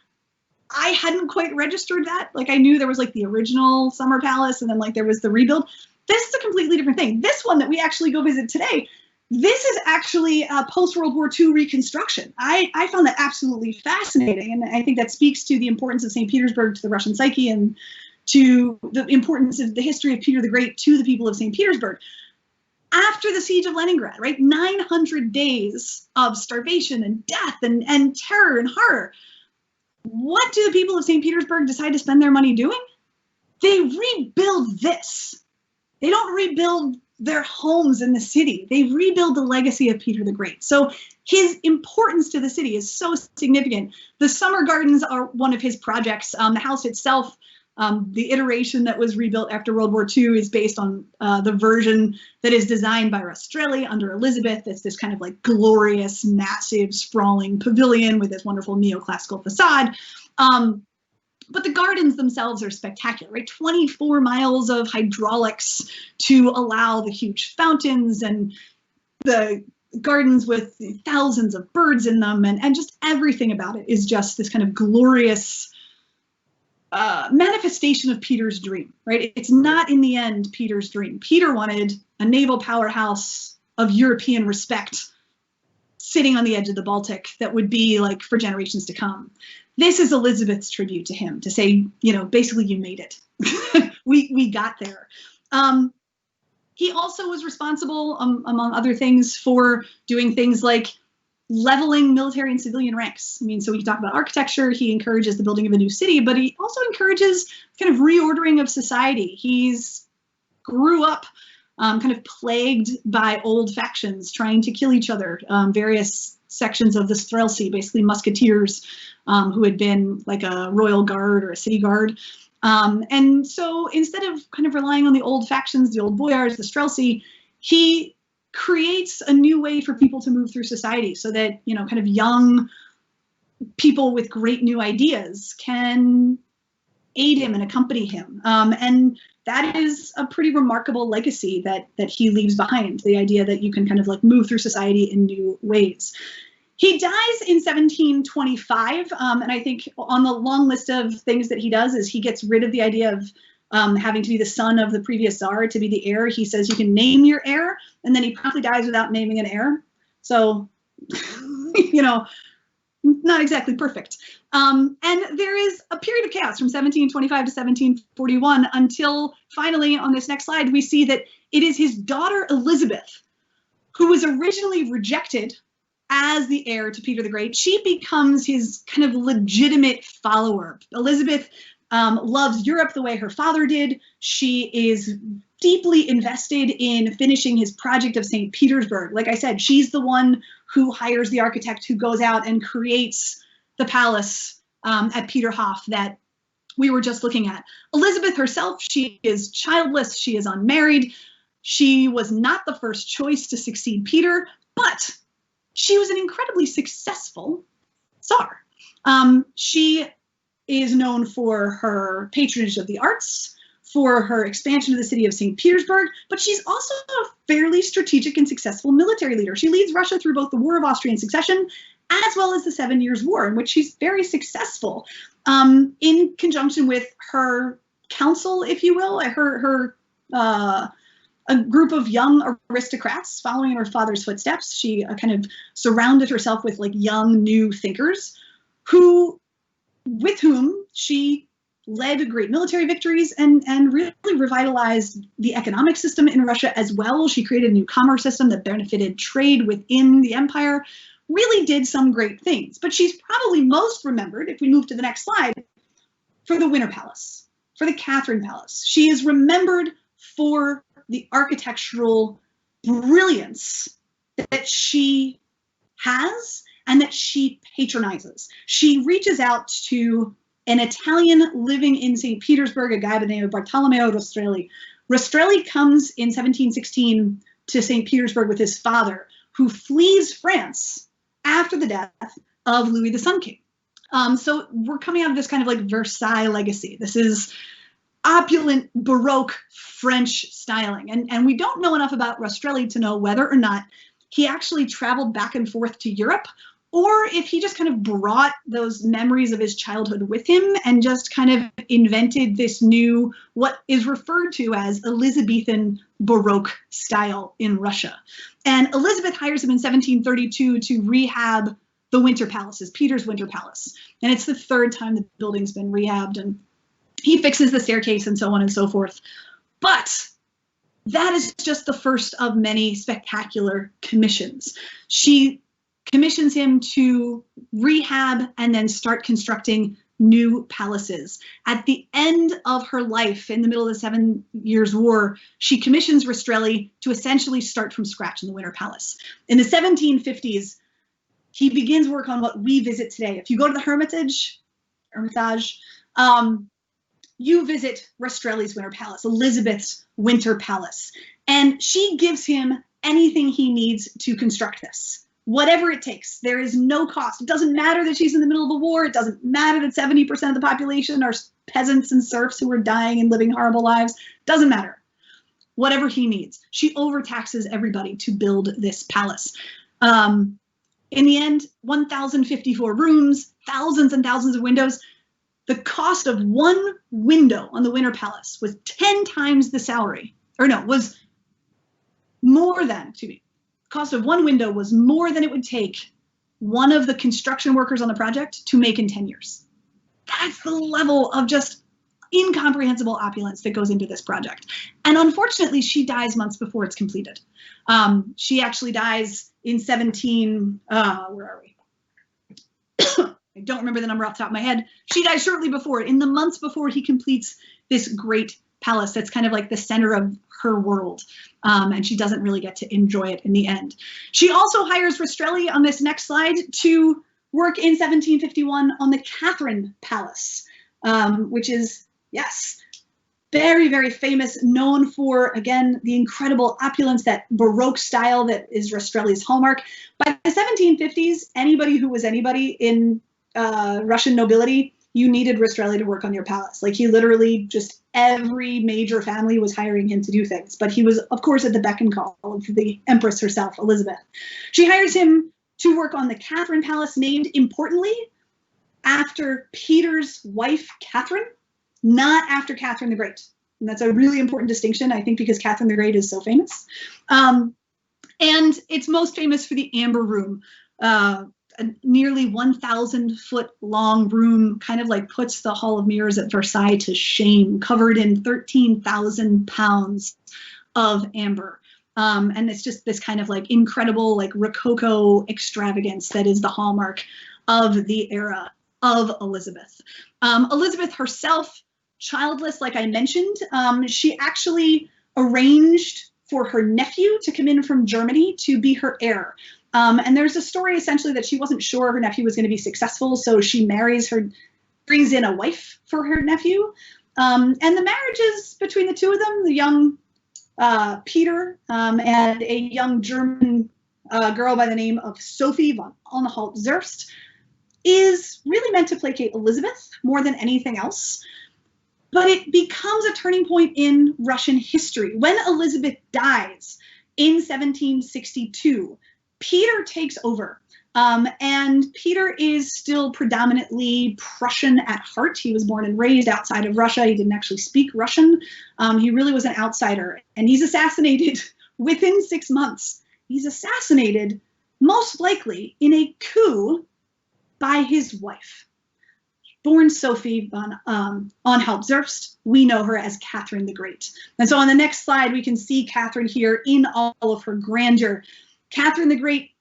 I hadn't quite registered that. Like, I knew there was like the original summer palace, and then like there was the rebuild. This is a completely different thing. This one that we actually go visit today, this is actually a post-World War II reconstruction. I found that absolutely fascinating, and I think that speaks to the importance of St. Petersburg to the Russian psyche, and to the importance of the history of Peter the Great to the people of St. Petersburg. After the siege of Leningrad, right, 900 days of starvation and death and terror and horror. What do the people of St. Petersburg decide to spend their money doing? They rebuild this. They don't rebuild their homes in the city. They rebuild the legacy of Peter the Great. So his importance to the city is so significant. The summer gardens are one of his projects. The house itself, the iteration that was rebuilt after World War II, is based on the version that is designed by Rastrelli under Elizabeth. It's this kind of like glorious, massive, sprawling pavilion with this wonderful neoclassical facade. But the gardens themselves are spectacular, right? 24 miles of hydraulics to allow the huge fountains, and the gardens with thousands of birds in them, and just everything about it is just this kind of glorious manifestation of Peter's dream, right? It's not in the end Peter's dream. Peter wanted a naval powerhouse of European respect sitting on the edge of the Baltic that would be like for generations to come. This is Elizabeth's tribute to him, to say, you know, basically you made it. we got there. He also was responsible, among other things, for doing things like leveling military and civilian ranks. I mean, so we can talk about architecture. He encourages the building of a new city, but he also encourages kind of reordering of society. He's grew up kind of plagued by old factions trying to kill each other. Various sections of the Streltsy, basically musketeers who had been like a royal guard or a city guard. And so instead of kind of relying on the old factions, the old boyars, the Streltsy, he creates a new way for people to move through society so that, you know, kind of young people with great new ideas can aid him and accompany him. And that is a pretty remarkable legacy that he leaves behind, the idea that you can kind of like move through society in new ways. He dies in 1725, and I think on the long list of things that he does is he gets rid of the idea of having to be the son of the previous czar to be the heir. He says you can name your heir, and then he promptly dies without naming an heir. So, you know, not exactly perfect. And there is a period of chaos from 1725 to 1741 until finally on this next slide, we see that it is his daughter Elizabeth, who was originally rejected as the heir to Peter the Great. She becomes his kind of legitimate follower. Elizabeth loves Europe the way her father did. She is deeply invested in finishing his project of St. Petersburg. Like I said, she's the one who hires the architect who goes out and creates the palace at Peterhof that we were just looking at. Elizabeth herself, she is childless, she is unmarried. She was not the first choice to succeed Peter, but she was an incredibly successful Tsar. She is known for her patronage of the arts, for her expansion of the city of St. Petersburg, but she's also a fairly strategic and successful military leader. She leads Russia through both the War of Austrian Succession as well as the 7 Years' War, in which she's very successful in conjunction with her council, if you will, a group of young aristocrats following in her father's footsteps. She kind of surrounded herself with like young new thinkers with whom she led great military victories and really revitalized the economic system in Russia as well. She created a new commerce system that benefited trade within the empire, really did some great things. But she's probably most remembered, if we move to the next slide, for the Winter Palace, for the Catherine Palace. She is remembered for the architectural brilliance that she has and that she patronizes. She reaches out to an Italian living in St. Petersburg, a guy by the name of Bartolomeo Rastrelli. Rastrelli comes in 1716 to St. Petersburg with his father, who flees France after the death of Louis the Sun King. So we're coming out of this kind of like Versailles legacy. This is opulent Baroque French styling. And we don't know enough about Rastrelli to know whether or not he actually traveled back and forth to Europe, or if he just kind of brought those memories of his childhood with him and just kind of invented this new, what is referred to as Elizabethan Baroque style in Russia. And Elizabeth hires him in 1732 to rehab the Winter Palaces, Peter's Winter Palace. And it's the third time the building's been rehabbed, and he fixes the staircase and so on and so forth. But that is just the first of many spectacular commissions. She commissions him to rehab and then start constructing new palaces. At the end of her life, in the middle of the 7 Years' War, she commissions Rastrelli to essentially start from scratch in the Winter Palace. In the 1750s, he begins work on what we visit today. If you go to the Hermitage, you visit Rastrelli's Winter Palace, Elizabeth's Winter Palace, and she gives him anything he needs to construct this. whatever it takes. There is no cost. It doesn't matter that she's in the middle of a war. It doesn't matter that 70% of the population are peasants and serfs who are dying and living horrible lives. Doesn't matter. Whatever he needs. She overtaxes everybody to build this palace. In the end, 1,054 rooms, thousands and thousands of windows. The cost of one window on the Winter Palace was 10 times the salary, or no, was more than, excuse me, cost of one window was more than it would take one of the construction workers on the project to make in 10 years. That's the level of just incomprehensible opulence that goes into this project. And unfortunately, she dies months before it's completed. She actually dies in where are we? I don't remember the number off the top of my head. She dies shortly before, in the months before he completes this great palace that's kind of like the center of her world. And she doesn't really get to enjoy it in the end. She also hires Rastrelli on this next slide to work in 1751 on the Catherine Palace, which is, yes, very, very famous, known for, again, the incredible opulence, that Baroque style that is Rastrelli's hallmark. By the 1750s, anybody who was anybody in Russian nobility, you needed Rastrelli to work on your palace. Like, he literally just, every major family was hiring him to do things. But he was, of course, at the beck and call of the Empress herself, Elizabeth. She hires him to work on the Catherine Palace, named, importantly, after Peter's wife, Catherine, not after Catherine the Great. And that's a really important distinction, I think, because Catherine the Great is so famous. And it's most famous for the Amber Room, a nearly 1,000-foot long room, kind of like puts the Hall of Mirrors at Versailles to shame, covered in 13,000 pounds of amber. And it's just this kind of like incredible, like Rococo extravagance that is the hallmark of the era of Elizabeth. Elizabeth herself, childless, like I mentioned, she actually arranged for her nephew to come in from Germany to be her heir. And there's a story essentially that she wasn't sure her nephew was going to be successful, so she brings in a wife for her nephew. And the marriages between the two of them, the young Peter and a young German girl by the name of Sophie von Anhalt-Zerbst, is really meant to placate Elizabeth more than anything else. But it becomes a turning point in Russian history. When Elizabeth dies in 1762, Peter takes over. And Peter is still predominantly Prussian at heart. He was born and raised outside of Russia. He didn't actually speak Russian. He really was an outsider. And he's assassinated within 6 months. He's assassinated, most likely, in a coup by his wife. Born Sophie von Anhalt-Zerbst, we know her as Catherine the Great. And so on the next slide, we can see Catherine here in all of her grandeur. Catherine the Great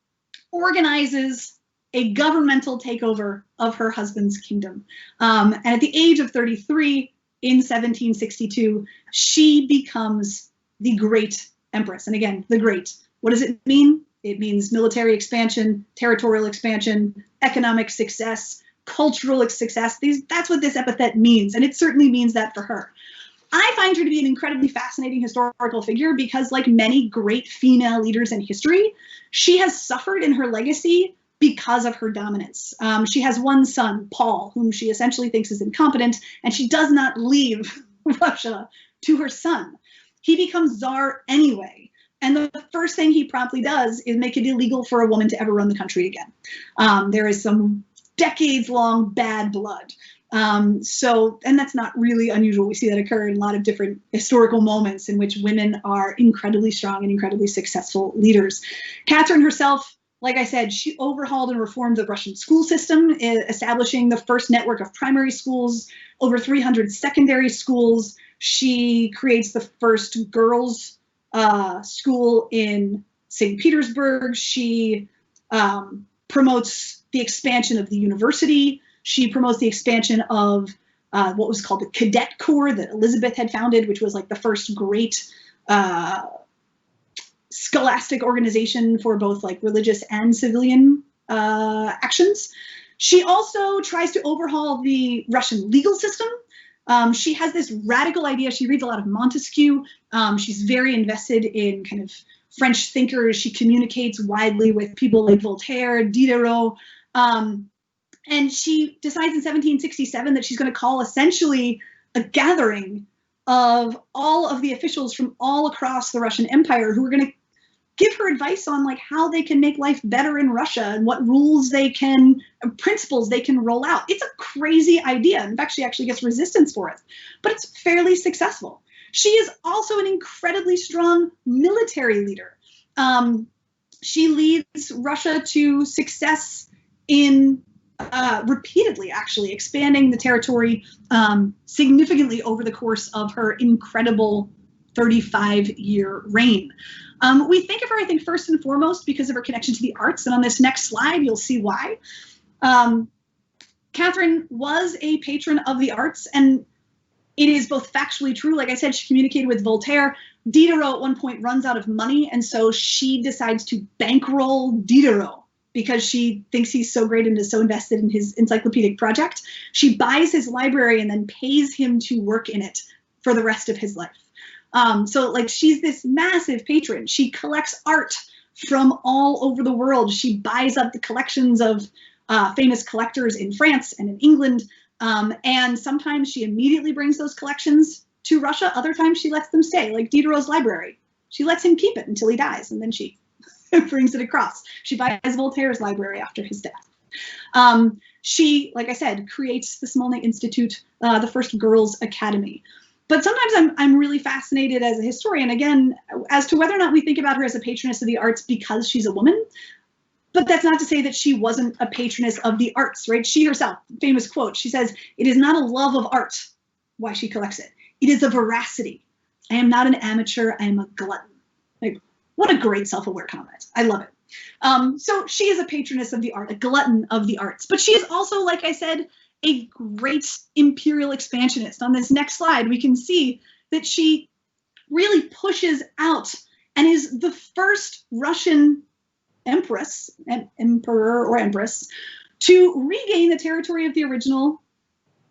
organizes a governmental takeover of her husband's kingdom. And at the age of 33, in 1762, she becomes the Great Empress. And again, the Great. What does it mean? It means military expansion, territorial expansion, economic success, cultural success. That's what this epithet means, and it certainly means that for her. I find her to be an incredibly fascinating historical figure because, like many great female leaders in history, she has suffered in her legacy because of her dominance. She has one son, Paul, whom she essentially thinks is incompetent, and she does not leave Russia to her son. He becomes Tsar anyway. And the first thing he promptly does is make it illegal for a woman to ever run the country again. There is some decades-long bad blood. And that's not really unusual. We see that occur in a lot of different historical moments in which women are incredibly strong and incredibly successful leaders. Catherine herself, like I said, she overhauled and reformed the Russian school system, establishing the first network of primary schools, over 300 secondary schools. She creates the first girls' school in St. Petersburg. She promotes the expansion of the university. She promotes the expansion of what was called the Cadet Corps that Elizabeth had founded, which was like the first great scholastic organization for both like religious and civilian actions. She also tries to overhaul the Russian legal system. She has this radical idea. She reads a lot of Montesquieu. She's very invested in kind of French thinkers. She communicates widely with people like Voltaire, Diderot. And she decides in 1767 that she's going to call essentially a gathering of all of the officials from all across the Russian Empire who are going to give her advice on like how they can make life better in Russia and what rules they can, principles they can roll out. It's a crazy idea. In fact, she actually gets resistance for it, but it's fairly successful. She is also an incredibly strong military leader. She leads Russia to success in repeatedly, actually, expanding the territory significantly over the course of her incredible 35-year reign. We think of her, I think, first and foremost because of her connection to the arts, and on this next slide, you'll see why. Catherine was a patron of the arts, and it is both factually true. Like I said, she communicated with Voltaire. Diderot at one point runs out of money, and so she decides to bankroll Diderot because she thinks he's so great and is so invested in his encyclopedic project. She buys his library and then pays him to work in it for the rest of his life. So like she's this massive patron. She collects art from all over the world. She buys up the collections of famous collectors in France and in England. And sometimes she immediately brings those collections to Russia. Other times she lets them stay, like Diderot's library. She lets him keep it until he dies, and then she brings it across. She buys Voltaire's library after his death. She, like I said, creates the Smolny Institute, the first girls' academy. But sometimes I'm really fascinated as a historian, again, as to whether or not we think about her as a patroness of the arts because she's a woman. But that's not to say that she wasn't a patroness of the arts, right? She herself, famous quote, she says, "It is not a love of art why she collects it. It is a veracity. I am not an amateur, I am a glutton." Like, what a great self-aware comment. I love it. So she is a patroness of the art, a glutton of the arts. But she is also, like I said, a great imperial expansionist. On this next slide, we can see that she really pushes out and is the first Russian empress, emperor or empress, to regain the territory of the original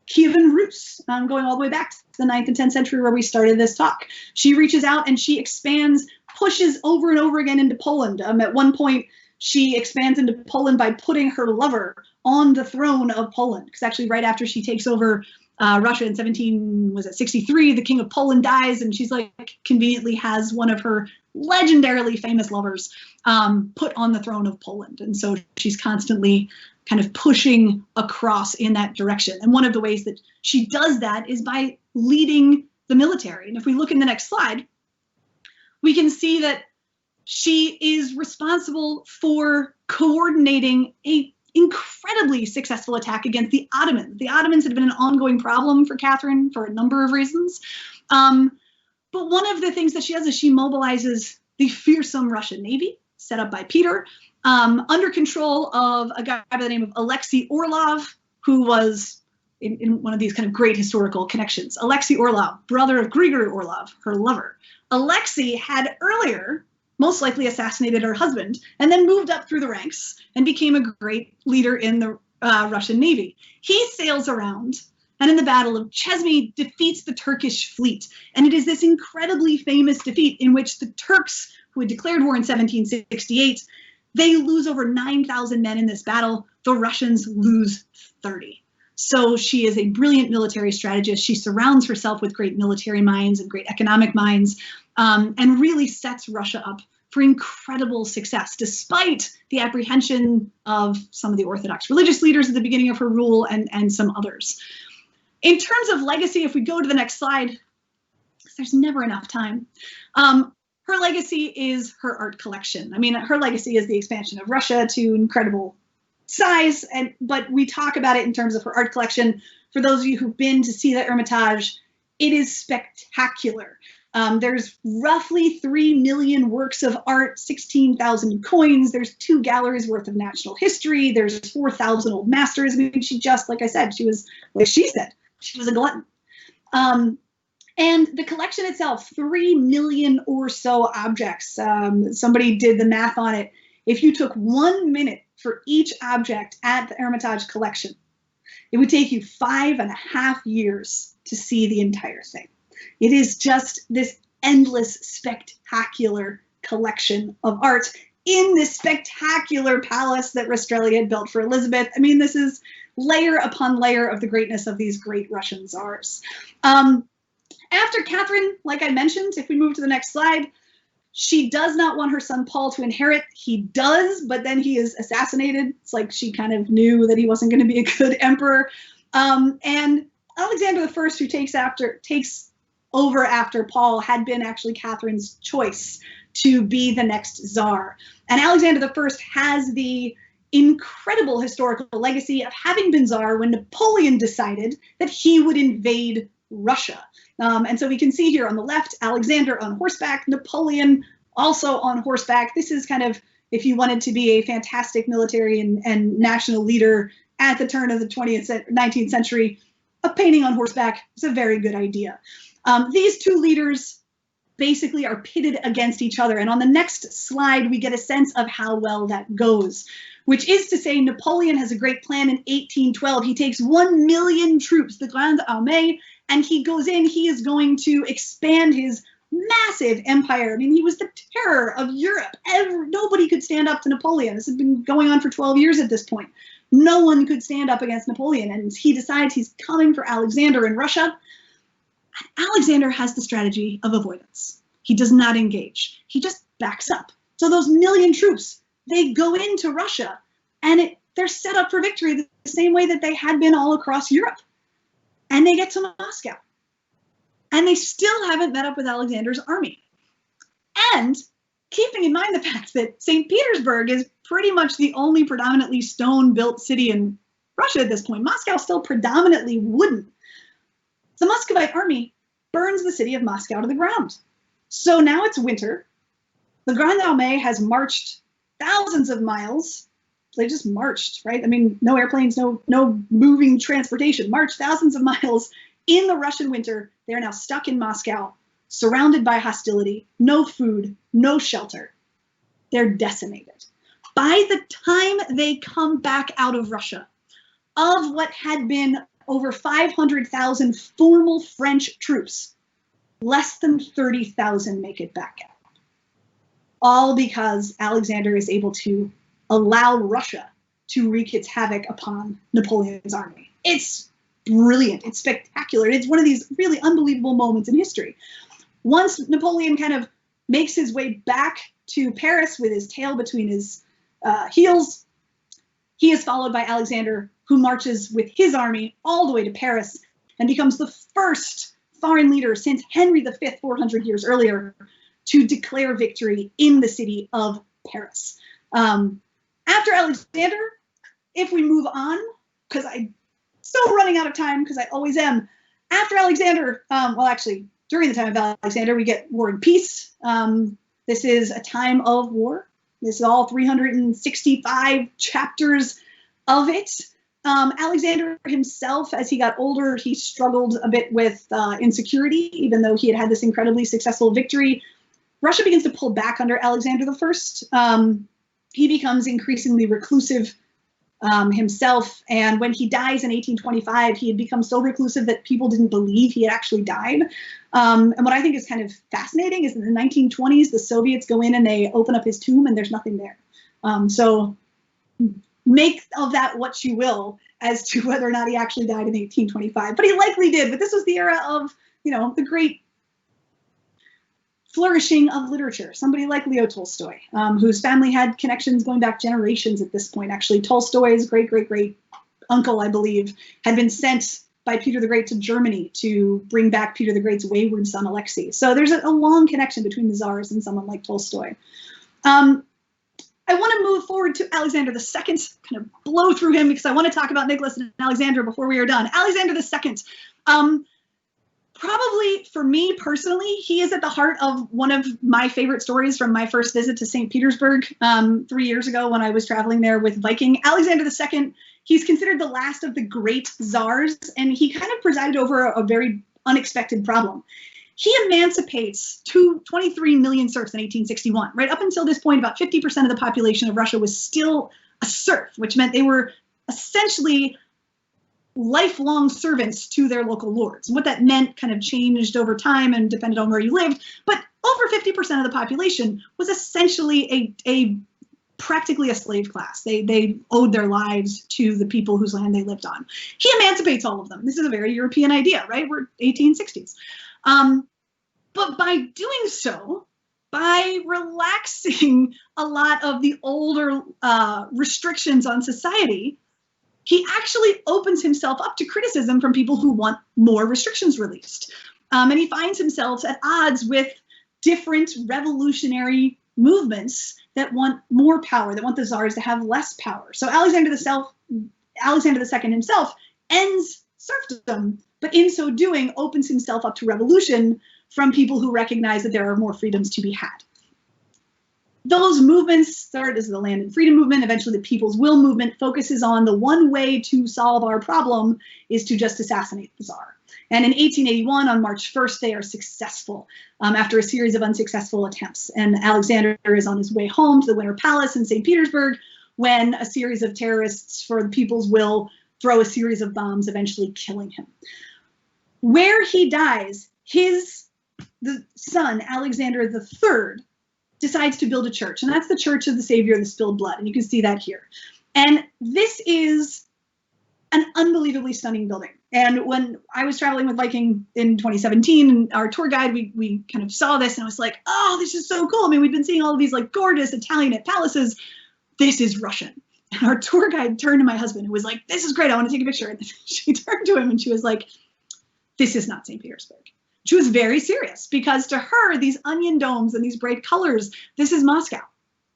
Kievan Rus, going all the way back to the 9th and 10th century where we started this talk. She reaches out and she expands, pushes over and over again into Poland. At one point, she expands into Poland by putting her lover on the throne of Poland, because actually right after she takes over Russia in 1763, the king of Poland dies, and she's like conveniently has one of her legendarily famous lovers put on the throne of Poland. And so she's constantly kind of pushing across in that direction. And one of the ways that she does that is by leading the military. And if we look in the next slide, we can see that she is responsible for coordinating a incredibly successful attack against the Ottomans. The Ottomans had been an ongoing problem for Catherine for a number of reasons. But one of the things that she does is she mobilizes the fearsome Russian Navy, set up by Peter, under control of a guy by the name of Alexei Orlov, who was in one of these kind of great historical connections. Alexei Orlov, brother of Grigory Orlov, her lover. Alexei had earlier most likely assassinated her husband, and then moved up through the ranks and became a great leader in the Russian Navy. He sails around and in the Battle of Chesme defeats the Turkish fleet. And it is this incredibly famous defeat in which the Turks, who had declared war in 1768, they lose over 9,000 men in this battle. The Russians lose 30. So she is a brilliant military strategist. She surrounds herself with great military minds and great economic minds, and really sets Russia up for incredible success, despite the apprehension of some of the Orthodox religious leaders at the beginning of her rule and some others. In terms of legacy, if we go to the next slide, there's never enough time. Her legacy is her art collection. I mean, her legacy is the expansion of Russia to incredible size, but we talk about it in terms of her art collection. For those of you who've been to see the Hermitage, it is spectacular. There's roughly 3 million works of art, 16,000 coins. There's 2 galleries worth of national history. There's 4,000 old masters. I mean, she just, like I said, she was, like she said, she was a glutton. And the collection itself, 3 million or so objects. Somebody did the math on it. If you took 1 minute for each object at the Hermitage collection, it would take you 5.5 years to see the entire thing. It is just this endless, spectacular collection of art in this spectacular palace that Rastrelia had built for Elizabeth. I mean, this is layer upon layer of the greatness of these great Russian czars. After Catherine, like I mentioned, if we move to the next slide, she does not want her son Paul to inherit. He does, but then he is assassinated. It's like she kind of knew that he wasn't going to be a good emperor. And Alexander I, who takes over after Paul, had been actually Catherine's choice to be the next czar. And Alexander I has the incredible historical legacy of having been czar when Napoleon decided that he would invade Russia. And so we can see here on the left, Alexander on horseback, Napoleon also on horseback. This is kind of, if you wanted to be a fantastic military and national leader at the turn of the 19th century, a painting on horseback is a very good idea. These two leaders basically are pitted against each other. And on the next slide, we get a sense of how well that goes, which is to say Napoleon has a great plan in 1812. He takes 1 million troops, the Grande Armée, and he goes in, he is going to expand his massive empire. I mean, he was the terror of Europe. Nobody could stand up to Napoleon. This has been going on for 12 years at this point. No one could stand up against Napoleon, and he decides he's coming for Alexander in Russia. And Alexander has the strategy of avoidance. He does not engage. He just backs up. So those 1 million troops, they go into Russia, and they're set up for victory the same way that they had been all across Europe. And they get to Moscow. And they still haven't met up with Alexander's army. And keeping in mind the fact that St. Petersburg is pretty much the only predominantly stone-built city in Russia at this point, Moscow is still predominantly wooden. The Muscovite army burns the city of Moscow to the ground. So now it's winter. The Grande Armée has marched thousands of miles. They just marched, right? I mean, no airplanes, no moving transportation, marched thousands of miles in the Russian winter. They're now stuck in Moscow, surrounded by hostility, no food, no shelter. They're decimated. By the time they come back out of Russia, of what had been over 500,000 formal French troops, less than 30,000 make it back out. All because Alexander is able to allow Russia to wreak its havoc upon Napoleon's army. It's brilliant. It's spectacular. It's one of these really unbelievable moments in history. Once Napoleon kind of makes his way back to Paris with his tail between his heels, he is followed by Alexander, who marches with his army all the way to Paris and becomes the first foreign leader since Henry V, 400 years earlier, to declare victory in the city of Paris. After Alexander, if we move on, because I'm still running out of time, because I always am. After Alexander, well, actually, during the time of Alexander, we get War and Peace. This is a time of war. This is all 365 chapters of it. Alexander himself, as he got older, he struggled a bit with insecurity, even though he had had this incredibly successful victory. Russia begins to pull back under Alexander I. He becomes increasingly reclusive himself, and when he dies in 1825, he had become so reclusive that people didn't believe he had actually died. And what I think is kind of fascinating is that in the 1920s, the Soviets go in and they open up his tomb and there's nothing there. So make of that what you will as to whether or not he actually died in 1825, but he likely did. But this was the era of, you know, the great flourishing of literature. Somebody like Leo Tolstoy, whose family had connections going back generations at this point. Actually, Tolstoy's great uncle, I believe, had been sent by Peter the Great to Germany to bring back Peter the Great's wayward son, Alexei. So there's a long connection between the czars and someone like Tolstoy. I want to move forward to Alexander II, kind of blow through him because I want to talk about Nicholas and Alexander before we are done. Alexander II. Probably for me personally, he is at the heart of one of my favorite stories from my first visit to St. Petersburg 3 years ago when I was traveling there with Viking. Alexander II, he's considered the last of the great czars, and he kind of presided over a very unexpected problem. He emancipates 23 million serfs in 1861. Right up until this point, about 50% of the population of Russia was still a serf, which meant they were essentially lifelong servants to their local lords. And what that meant kind of changed over time and depended on where you lived. But over 50% of the population was essentially practically a slave class. They owed their lives to the people whose land they lived on. He emancipates all of them. This is a very European idea, right? We're 1860s. But by doing so, by relaxing a lot of the older restrictions on society, he actually opens himself up to criticism from people who want more restrictions released. And he finds himself at odds with different revolutionary movements that want more power, that want the czars to have less power. So Alexander II himself ends serfdom, but in so doing opens himself up to revolution from people who recognize that there are more freedoms to be had. Those movements start as the land and freedom movement. Eventually the people's will movement focuses on the one way to solve our problem is to just assassinate the czar. And in 1881, on March 1st, they are successful after a series of unsuccessful attempts. And Alexander is on his way home to the Winter Palace in St. Petersburg when a series of terrorists for the people's will throw a series of bombs, eventually killing him. Where he dies, the son, Alexander III, decides to build a church, and that's the Church of the Savior of the Spilled Blood, and you can see that here. And this is an unbelievably stunning building. And when I was traveling with Viking in 2017, and our tour guide, we kind of saw this and I was like, oh, this is so cool. I mean, we've been seeing all of these like gorgeous Italianate palaces. This is Russian. And our tour guide turned to my husband who was like, this is great, I want to take a picture. And she turned to him and she was like, this is not St. Petersburg. She was very serious because to her, these onion domes and these bright colors, this is Moscow.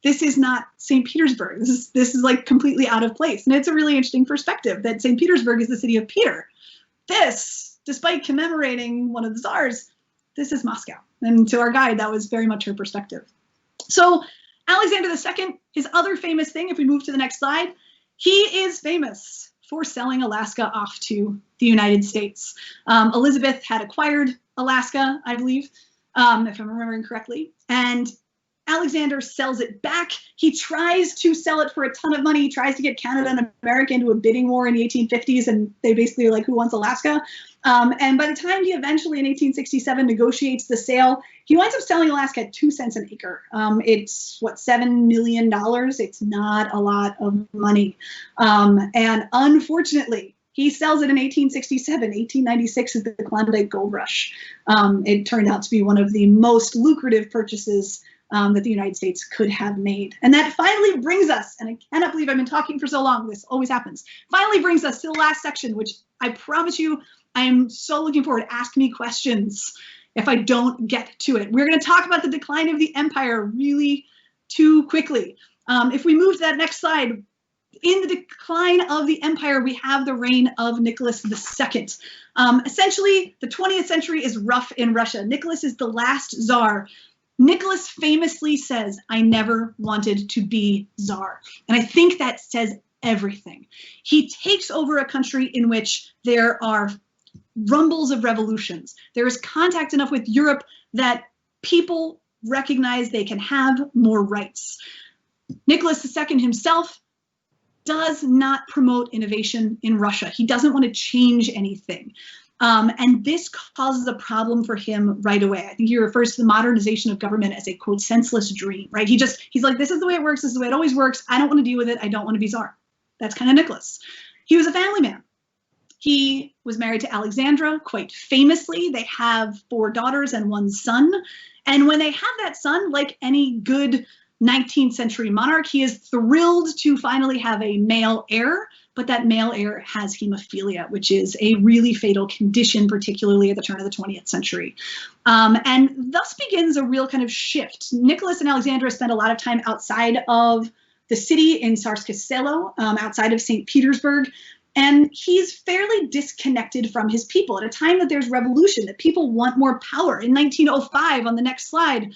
This is not St. Petersburg. This is like completely out of place. And it's a really interesting perspective that St. Petersburg is the city of Peter. This, despite commemorating one of the czars, this is Moscow. And to our guide, that was very much her perspective. So Alexander II, his other famous thing, if we move to the next slide, he is famous for selling Alaska off to the United States. Elizabeth had acquired Alaska, I believe, if I'm remembering correctly, and Alexander sells it back. He tries to sell it for a ton of money. He tries to get Canada and America into a bidding war in the 1850s, and they basically are like, who wants Alaska? And by the time he eventually, in 1867, negotiates the sale, he winds up selling Alaska at 2 cents an acre. It's, what, $7 million? It's not a lot of money. And unfortunately, he sells it in 1867. 1896 is the Klondike Gold Rush. It turned out to be one of the most lucrative purchases that the United States could have made. And that finally brings us, and I cannot believe I've been talking for so long, this always happens, finally brings us to the last section, which I promise you, I am so looking forward to. Ask me questions if I don't get to it. We're going to talk about the decline of the empire really too quickly. If we move to that next slide, in the decline of the empire, we have the reign of Nicholas II. Essentially, the 20th century is rough in Russia. Nicholas is the last czar. Nicholas famously says, I never wanted to be czar. And I think that says everything. He takes over a country in which there are rumbles of revolutions. There is contact enough with Europe that people recognize they can have more rights. Nicholas II himself does not promote innovation in Russia. He doesn't want to change anything. And this causes a problem for him right away. I think he refers to the modernization of government as a, quote, senseless dream, right? He's like, this is the way it works. This is the way it always works. I don't want to deal with it. I don't want to be czar. That's kind of Nicholas. He was a family man. He was married to Alexandra quite famously. They have 4 daughters and 1 son. And when they have that son, like any good 19th century monarch, he is thrilled to finally have a male heir, but that male heir has hemophilia, which is a really fatal condition, particularly at the turn of the 20th century. And thus begins a real kind of shift. Nicholas and Alexandra spent a lot of time outside of the city in Tsarskoye Selo, outside of St. Petersburg, and he's fairly disconnected from his people at a time that there's revolution, that people want more power. In 1905, on the next slide,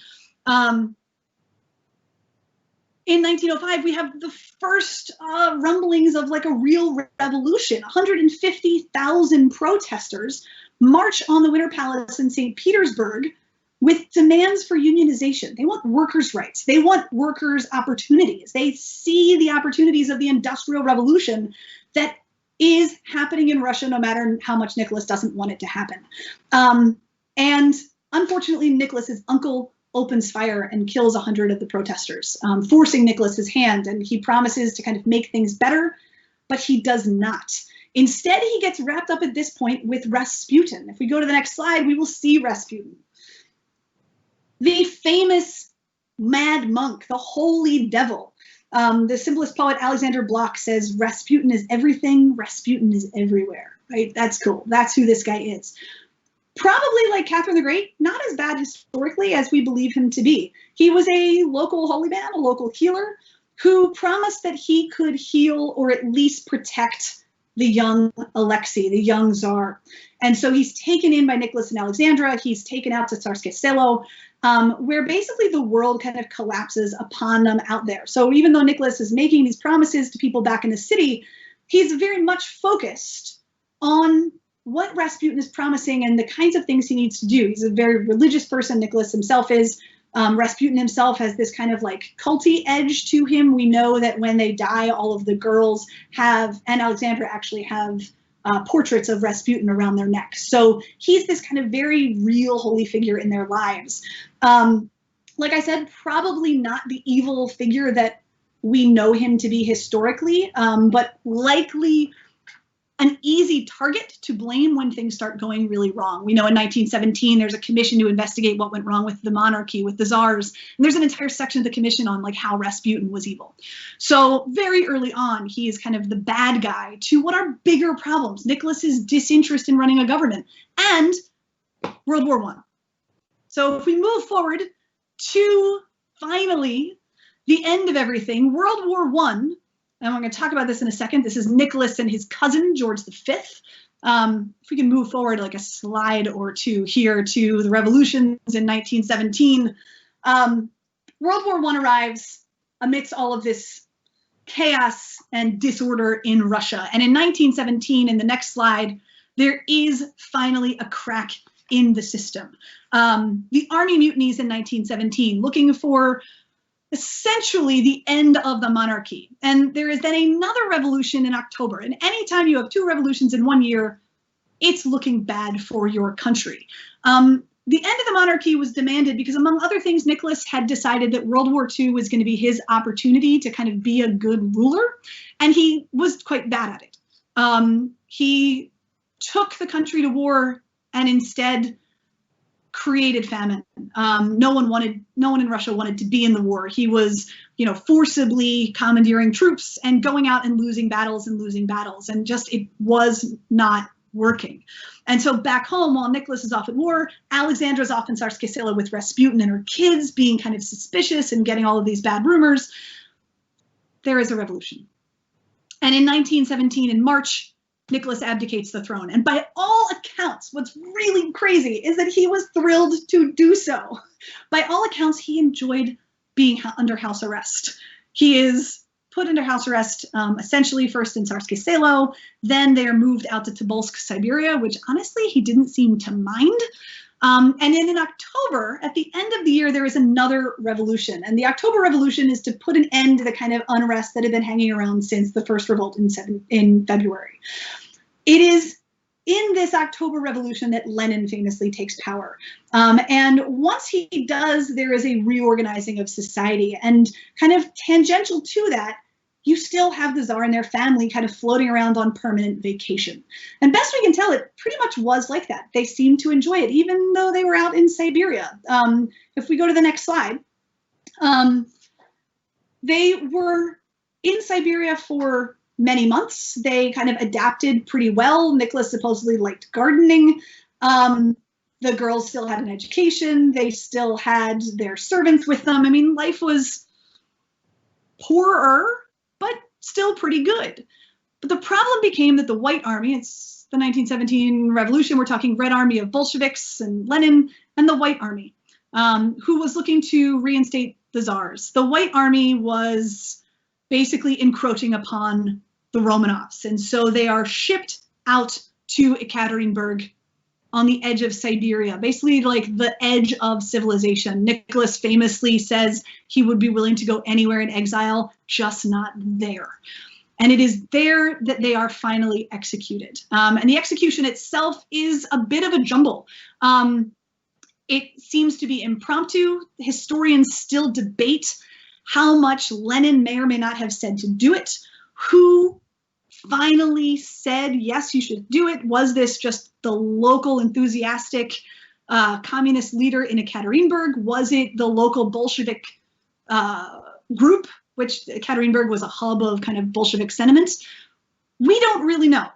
in 1905, we have the first rumblings of like a real revolution. 150,000 protesters march on the Winter Palace in St. Petersburg with demands for unionization. They want workers' rights. They want workers' opportunities. They see the opportunities of the Industrial Revolution that is happening in Russia, no matter how much Nicholas doesn't want it to happen. And unfortunately, Nicholas's uncle opens fire and kills 100 of the protesters, forcing Nicholas's hand. And he promises to kind of make things better, but he does not. Instead, he gets wrapped up at this point with Rasputin. If we go to the next slide, we will see Rasputin. The famous mad monk, the holy devil. The simplest poet Alexander Bloch says, Rasputin is everything, Rasputin is everywhere, right? That's cool. That's who this guy is. Probably like Catherine the Great, not as bad historically as we believe him to be. He was a local holy man, a local healer, who promised that he could heal or at least protect the young Alexei, the young Tsar. And so he's taken in by Nicholas and Alexandra. He's taken out to Tsarskoye Selo, where basically the world kind of collapses upon them out there. So even though Nicholas is making these promises to people back in the city, he's very much focused on what Rasputin is promising and the kinds of things he needs to do. He's a very religious person, Nicholas himself is. Rasputin himself has this kind of like culty edge to him. We know that when they die, all of the girls have, and Alexandra actually have, portraits of Rasputin around their necks. So he's this kind of very real holy figure in their lives. Like I said, probably not the evil figure that we know him to be historically, but likely an easy target to blame when things start going really wrong. We know in 1917, there's a commission to investigate what went wrong with the monarchy, with the czars. And there's an entire section of the commission on like how Rasputin was evil. So very early on, he is kind of the bad guy to what are bigger problems. Nicholas's disinterest in running a government and World War I. So if we move forward to finally the end of everything, World War I, and we're going to talk about this in a second. This is Nicholas and his cousin, George V. If we can move forward like a slide or two here to the revolutions in 1917. World War I arrives amidst all of this chaos and disorder in Russia. And in 1917, in the next slide, there is finally a crack in the system. The army mutinies in 1917, looking for essentially the end of the monarchy. And there is then another revolution in October. And anytime you have two revolutions in 1 year, it's looking bad for your country. The end of the monarchy was demanded because, among other things, Nicholas had decided that World War II was going to be his opportunity to kind of be a good ruler. And he was quite bad at it. He took the country to war and instead created famine. No one in Russia wanted to be in the war. He was, forcibly commandeering troops and going out and losing battles, and just it was not working. And so back home, while Nicholas is off at war, Alexandra's off in Tsarskoye Selo with Rasputin and her kids being kind of suspicious and getting all of these bad rumors. There is a revolution. And in 1917, in March, Nicholas abdicates the throne. And by all accounts, what's really crazy is that he was thrilled to do so. By all accounts, he enjoyed being under house arrest. He is put under house arrest, essentially first in Tsarskoye Selo, then they are moved out to Tobolsk, Siberia, which honestly he didn't seem to mind. And then in October, at the end of the year, there is another revolution. And the October Revolution is to put an end to the kind of unrest that had been hanging around since the first revolt in February. It is in this October Revolution that Lenin famously takes power. And once he does, there is a reorganizing of society. And kind of tangential to that, you still have the Tsar and their family kind of floating around on permanent vacation. And best we can tell, it pretty much was like that. They seemed to enjoy it, even though they were out in Siberia. If we go to the next slide, they were in Siberia for many months. They kind of adapted pretty well. Nicholas supposedly liked gardening. The girls still had an education. They still had their servants with them. I mean, life was poorer, but still pretty good. But the problem became that the White Army, it's the 1917 revolution, we're talking Red Army of Bolsheviks and Lenin, and the White Army, who was looking to reinstate the Tsars. The White Army was basically encroaching upon the Romanovs, and so they are shipped out to Ekaterinburg on the edge of Siberia, basically like the edge of civilization. Nicholas famously says he would be willing to go anywhere in exile, just not there. And it is there that they are finally executed. And the execution itself is a bit of a jumble. It seems to be impromptu. Historians still debate how much Lenin may or may not have said to do it. Who finally said, yes, you should do it? Was this just the local enthusiastic communist leader in Ekaterinburg? Was it the local Bolshevik group, which Ekaterinburg was a hub of kind of Bolshevik sentiments? We don't really know.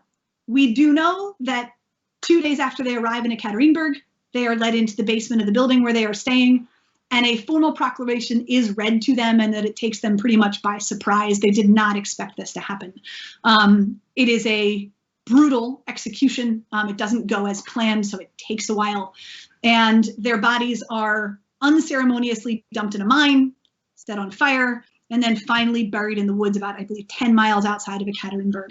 We do know that 2 days after they arrive in Ekaterinburg, they are led into the basement of the building where they are staying, and a formal proclamation is read to them, and that it takes them pretty much by surprise. They did not expect this to happen. It is a brutal execution. It doesn't go as planned, so it takes a while. And their bodies are unceremoniously dumped in a mine, set on fire, and then finally buried in the woods about, I believe, 10 miles outside of Ekaterinburg.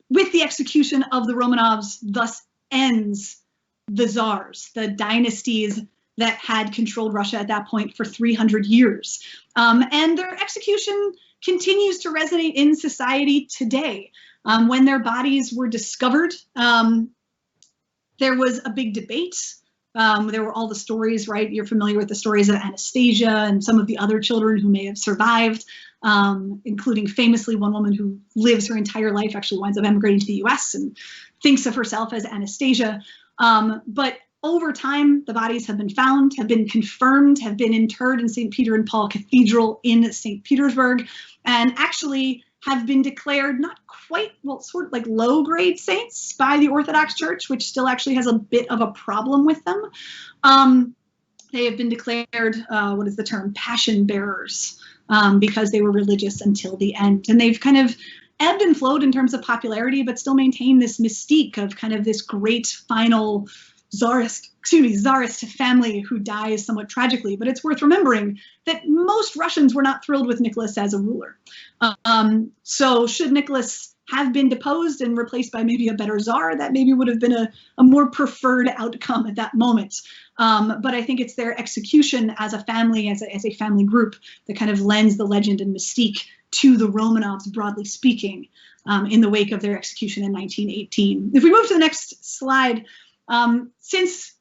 With the execution of the Romanovs, thus ends the czars, the dynasties that had controlled Russia at that point for 300 years. And their execution continues to resonate in society today. When their bodies were discovered, there was a big debate. There were all the stories, right? You're familiar with the stories of Anastasia and some of the other children who may have survived, including famously one woman who lives her entire life, actually winds up emigrating to the US and thinks of herself as Anastasia. But over time, the bodies have been found, have been confirmed, have been interred in St. Peter and Paul Cathedral in St. Petersburg, and actually have been declared not quite, well, sort of like low-grade saints by the Orthodox Church, which still actually has a bit of a problem with them. They have been declared, what is the term, passion bearers, because they were religious until the end. And they've kind of ebbed and flowed in terms of popularity, but still maintain this mystique of kind of this great final czarist family who dies somewhat tragically. But it's worth remembering that most Russians were not thrilled with Nicholas as a ruler. So should Nicholas have been deposed and replaced by maybe a better czar, that maybe would have been a more preferred outcome at that moment. But I think it's their execution as a family, as a family group, that kind of lends the legend and mystique to the Romanovs, broadly speaking, in the wake of their execution in 1918. If we move to the next slide, since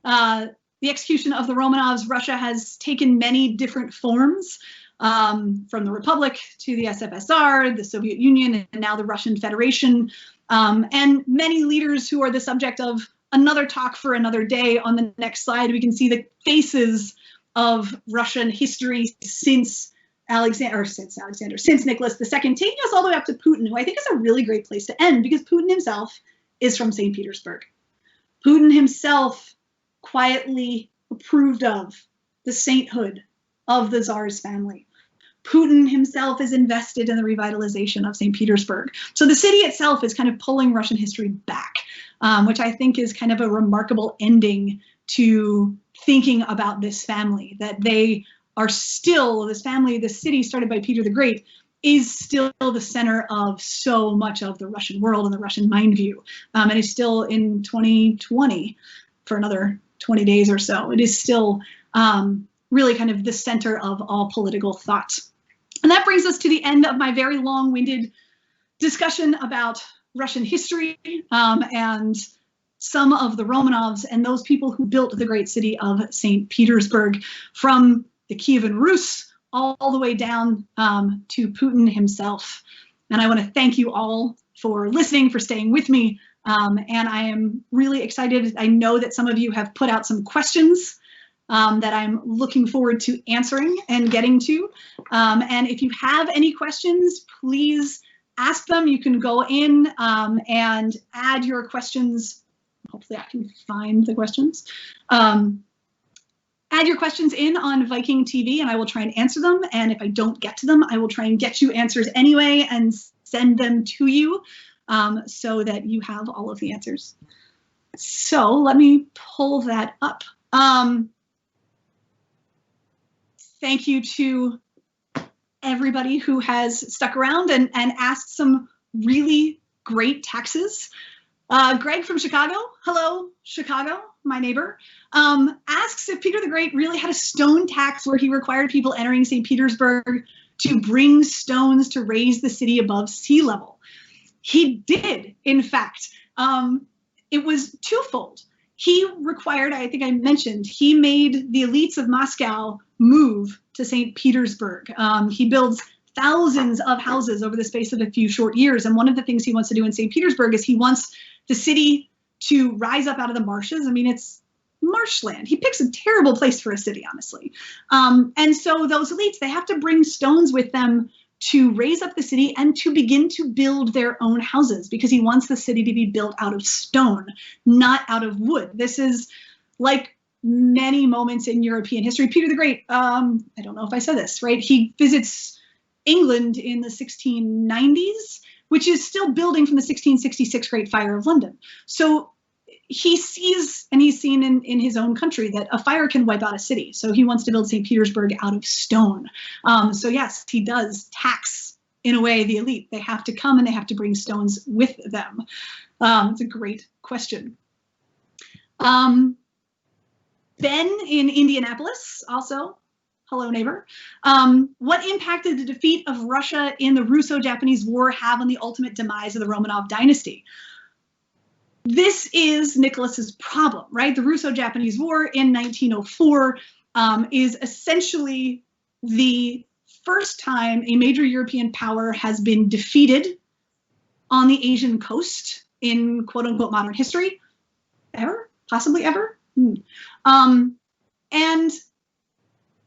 the execution of the Romanovs, Russia has taken many different forms, from the Republic to the SFSR, the Soviet Union, and now the Russian Federation, and many leaders who are the subject of another talk for another day. On the next slide, we can see the faces of Russian history since Nicholas II, taking us all the way up to Putin, who I think is a really great place to end, because Putin himself is from St. Petersburg. Putin himself quietly approved of the sainthood of the Tsar's family. Putin himself is invested in the revitalization of St. Petersburg. So the city itself is kind of pulling Russian history back, which I think is kind of a remarkable ending to thinking about this family, that they are still, this family, this city started by Peter the Great, is still the center of so much of the Russian world and the Russian mind view. And is still in 2020, for another 20 days or so, it is still really kind of the center of all political thought. And that brings us to the end of my very long-winded discussion about Russian history and some of the Romanovs and those people who built the great city of St. Petersburg, from the Kievan Rus all the way down to Putin himself. And I want to thank you all for listening, for staying with me. And I am really excited. I know that some of you have put out some questions that I'm looking forward to answering and getting to. And if you have any questions, please ask them. You can go in and add your questions. Hopefully I can find the questions. Add your questions in on Viking.TV and I will try and answer them. And if I don't get to them, I will try and get you answers anyway and send them to you so that you have all of the answers. So let me pull that up. Thank you to everybody who has stuck around and asked some really great taxes. Greg from Chicago, hello, Chicago, my neighbor, asks if Peter the Great really had a stone tax where he required people entering St. Petersburg to bring stones to raise the city above sea level. He did, in fact. It was twofold. he required, I think I mentioned, he made the elites of Moscow move to St. Petersburg. He builds thousands of houses over the space of a few short years. And one of the things he wants to do in St. Petersburg is he wants the city to rise up out of the marshes. I mean, it's marshland. He picks a terrible place for a city, honestly. And so those elites, they have to bring stones with them to raise up the city and to begin to build their own houses, because he wants the city to be built out of stone, not out of wood. This is like many moments in European history. Peter the Great, I don't know if I said this, right? He visits England in the 1690s, which is still building from the 1666 Great Fire of London. So he sees, and he's seen in his own country, that a fire can wipe out a city. So he wants to build St. Petersburg out of stone. So yes, he does tax, in a way, the elite. They have to come and they have to bring stones with them. It's a great question. Ben in Indianapolis, also, hello neighbor. What impact did the defeat of Russia in the Russo-Japanese War have on the ultimate demise of the Romanov dynasty? This is Nicholas's problem, right? The Russo-Japanese War in 1904 is essentially the first time a major European power has been defeated on the Asian coast in quote-unquote modern history, ever, possibly ever. And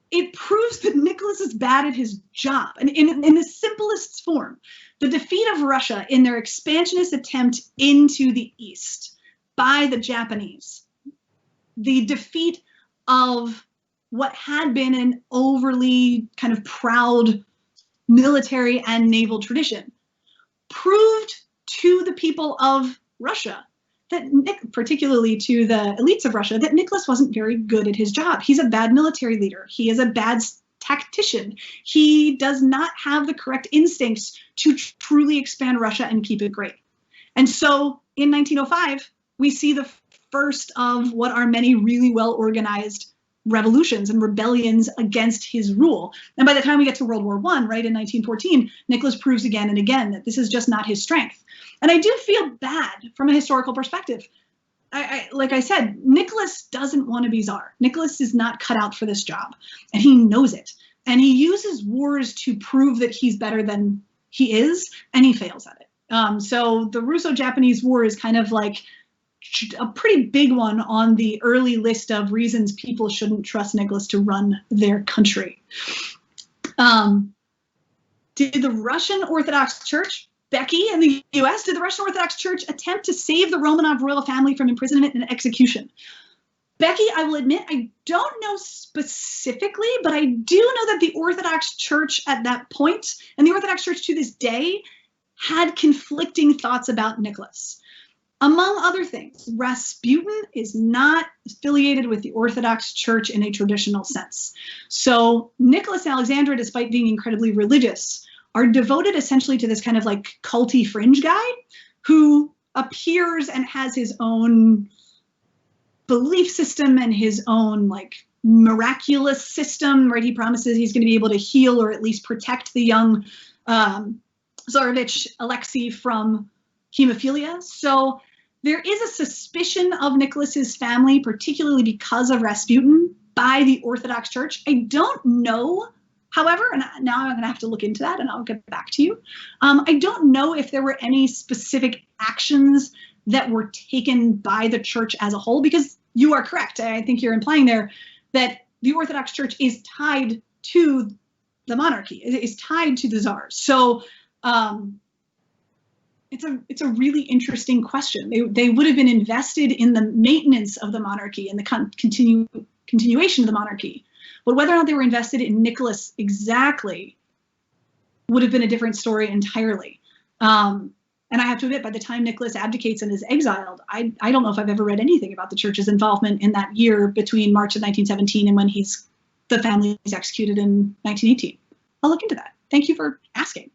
it proves that Nicholas is bad at his job. And in the simplest form, the defeat of Russia in their expansionist attempt into the East by the Japanese, the defeat of what had been an overly kind of proud military and naval tradition, proved to the people of Russia, that particularly to the elites of Russia, that Nicholas wasn't very good at his job. He's a bad military leader. He is a bad tactician. He does not have the correct instincts to truly expand Russia and keep it great. And so in 1905, we see the first of what are many really well-organized revolutions and rebellions against his rule. And by the time we get to World War I, right, in 1914, Nicholas proves again and again that this is just not his strength. And I do feel bad from a historical perspective. Like I said, Nicholas doesn't want to be czar. Nicholas is not cut out for this job, and he knows it. And he uses wars to prove that he's better than he is, and he fails at it. So the Russo-Japanese War is kind of like a pretty big one on the early list of reasons people shouldn't trust Nicholas to run their country. Did the Russian Orthodox Church, Becky in the US, did the Russian Orthodox Church attempt to save the Romanov royal family from imprisonment and execution? Becky, I will admit, I don't know specifically, but I do know that the Orthodox Church at that point, and the Orthodox Church to this day, had conflicting thoughts about Nicholas. Among other things, Rasputin is not affiliated with the Orthodox Church in a traditional sense. So Nicholas and Alexandra, despite being incredibly religious, are devoted essentially to this kind of like culty fringe guy who appears and has his own belief system and his own like miraculous system, right? He promises he's going to be able to heal or at least protect the young Tsarevich Alexei from hemophilia. So there is a suspicion of Nicholas's family, particularly because of Rasputin, by the Orthodox Church. I don't know, however, and now I'm going to have to look into that and I'll get back to you. I don't know if there were any specific actions that were taken by the church as a whole, because you are correct. I think you're implying there that the Orthodox Church is tied to the monarchy, is tied to the czars. So it's a really interesting question. They would have been invested in the maintenance of the monarchy and the continuation of the monarchy. But whether or not they were invested in Nicholas exactly would have been a different story entirely. And I have to admit, by the time Nicholas abdicates and is exiled, I don't know if I've ever read anything about the church's involvement in that year between March of 1917 and when the family is executed in 1918. I'll look into that. Thank you for asking.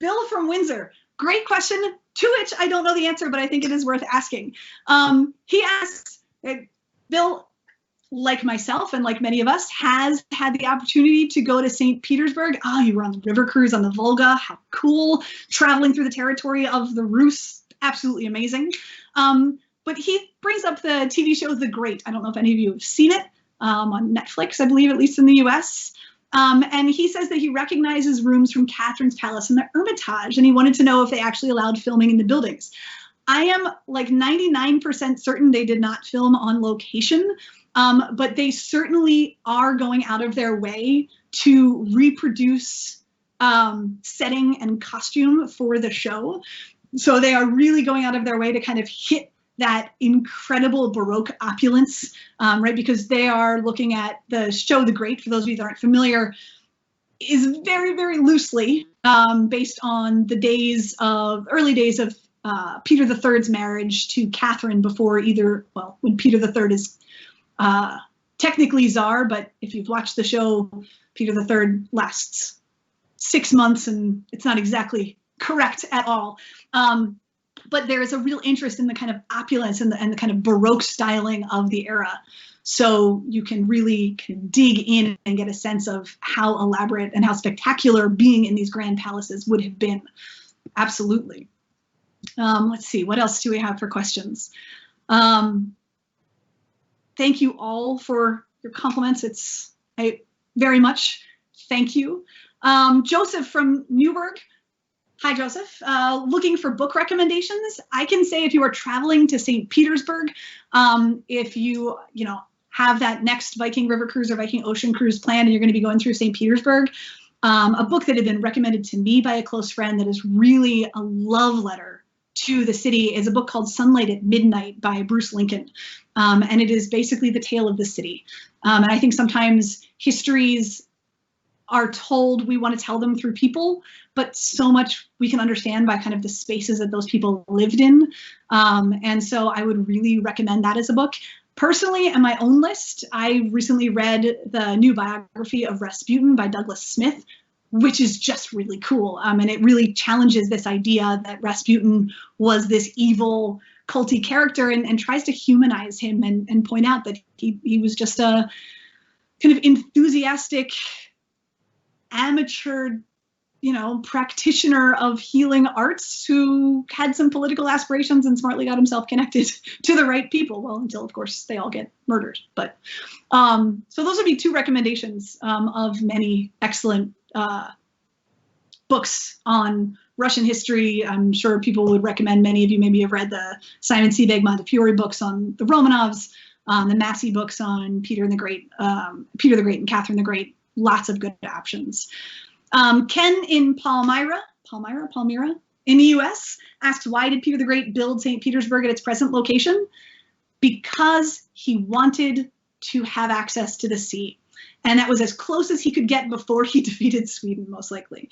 Bill from Windsor, great question, to which I don't know the answer, but I think it is worth asking. He asks, Bill, like myself and like many of us, has had the opportunity to go to St. Petersburg. Oh, you were on the river cruise on the Volga. How cool. Traveling through the territory of the Rus. Absolutely amazing. But he brings up the TV show The Great. I don't know if any of you have seen it, on Netflix, I believe, at least in the US. And he says that he recognizes rooms from Catherine's palace and the Hermitage, and he wanted to know if they actually allowed filming in the buildings. I am like 99% certain they did not film on location, but they certainly are going out of their way to reproduce setting and costume for the show. So they are really going out of their way to kind of hit that incredible Baroque opulence, right? Because they are looking at the show The Great, for those of you that aren't familiar, is very, very loosely based on the early days of Peter III's marriage to Catherine before when Peter III is technically Tsar, but if you've watched the show, Peter III lasts 6 months and it's not exactly correct at all. But there is a real interest in the kind of opulence and the kind of Baroque styling of the era. So you can really dig in and get a sense of how elaborate and how spectacular being in these grand palaces would have been. Absolutely. Let's see, what else do we have for questions? Thank you all for your compliments. I very much thank you. Joseph from Newburgh. Hi, Joseph. Looking for book recommendations. I can say if you are traveling to St. Petersburg, if you have that next Viking River Cruise or Viking Ocean Cruise planned and you're going to be going through St. Petersburg, a book that had been recommended to me by a close friend that is really a love letter to the city is a book called Sunlight at Midnight by Bruce Lincoln. And it is basically the tale of the city. And I think sometimes histories are told, we want to tell them through people, but so much we can understand by kind of the spaces that those people lived in. And so I would really recommend that as a book. Personally, on my own list, I recently read the new biography of Rasputin by Douglas Smith, which is just really cool. And it really challenges this idea that Rasputin was this evil, culty character and tries to humanize him and point out that he was just a kind of enthusiastic, amateur, practitioner of healing arts who had some political aspirations and smartly got himself connected to the right people. Well, until of course they all get murdered. But so those would be two recommendations of many excellent books on Russian history. I'm sure people would recommend, many of you maybe have read the Simon Sebag Montefiore books on the Romanovs, the Massey books on Peter the Great and Catherine the Great. Lots of good options. Ken in Palmyra in the US asks, why did Peter the Great build St. Petersburg at its present location? Because he wanted to have access to the sea. And that was as close as he could get before he defeated Sweden, most likely.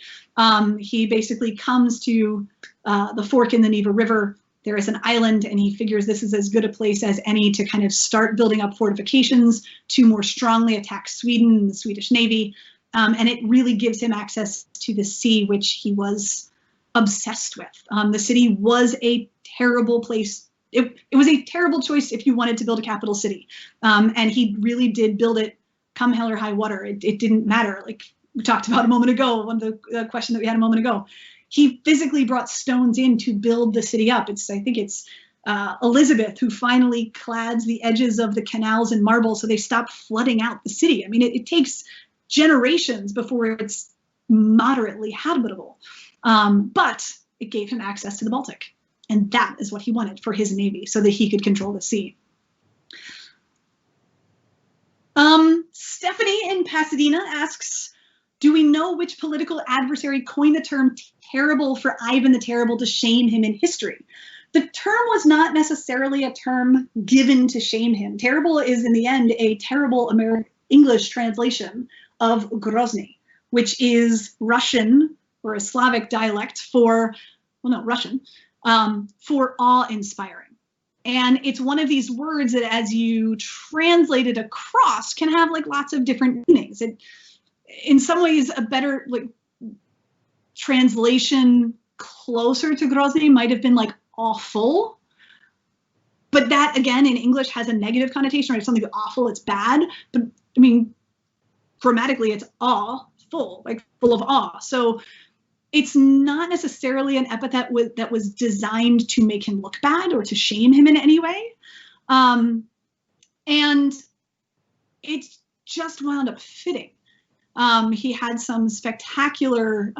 He basically comes to the fork in the Neva River. There is an island, and he figures this is as good a place as any to kind of start building up fortifications to more strongly attack Sweden and the Swedish Navy. And it really gives him access to the sea, which he was obsessed with. The city was a terrible place. It was a terrible choice if you wanted to build a capital city. And he really did build it come hell or high water. It didn't matter. Like we talked about a moment ago, one of the question that we had a moment ago. He physically brought stones in to build the city up. I think it's Elizabeth who finally clads the edges of the canals in marble so they stop flooding out the city. I mean, it takes generations before it's moderately habitable. But it gave him access to the Baltic. And that is what he wanted for his navy, so that he could control the sea. Stephanie in Pasadena asks, do we know which political adversary coined the term terrible for Ivan the Terrible to shame him in history? The term was not necessarily a term given to shame him. Terrible is in the end a terrible English translation of Grozny, which is Russian or a Slavic dialect for, well, no, Russian, for awe-inspiring. And it's one of these words that as you translate it across can have like lots of different meanings. It, in some ways, a better like translation closer to Grozny might have been like awful, but that, again, in English has a negative connotation, right? It's something awful, it's bad. But I mean, grammatically, it's awful, like full of awe. So it's not necessarily an epithet that was designed to make him look bad or to shame him in any way. And it just wound up fitting. He had some spectacular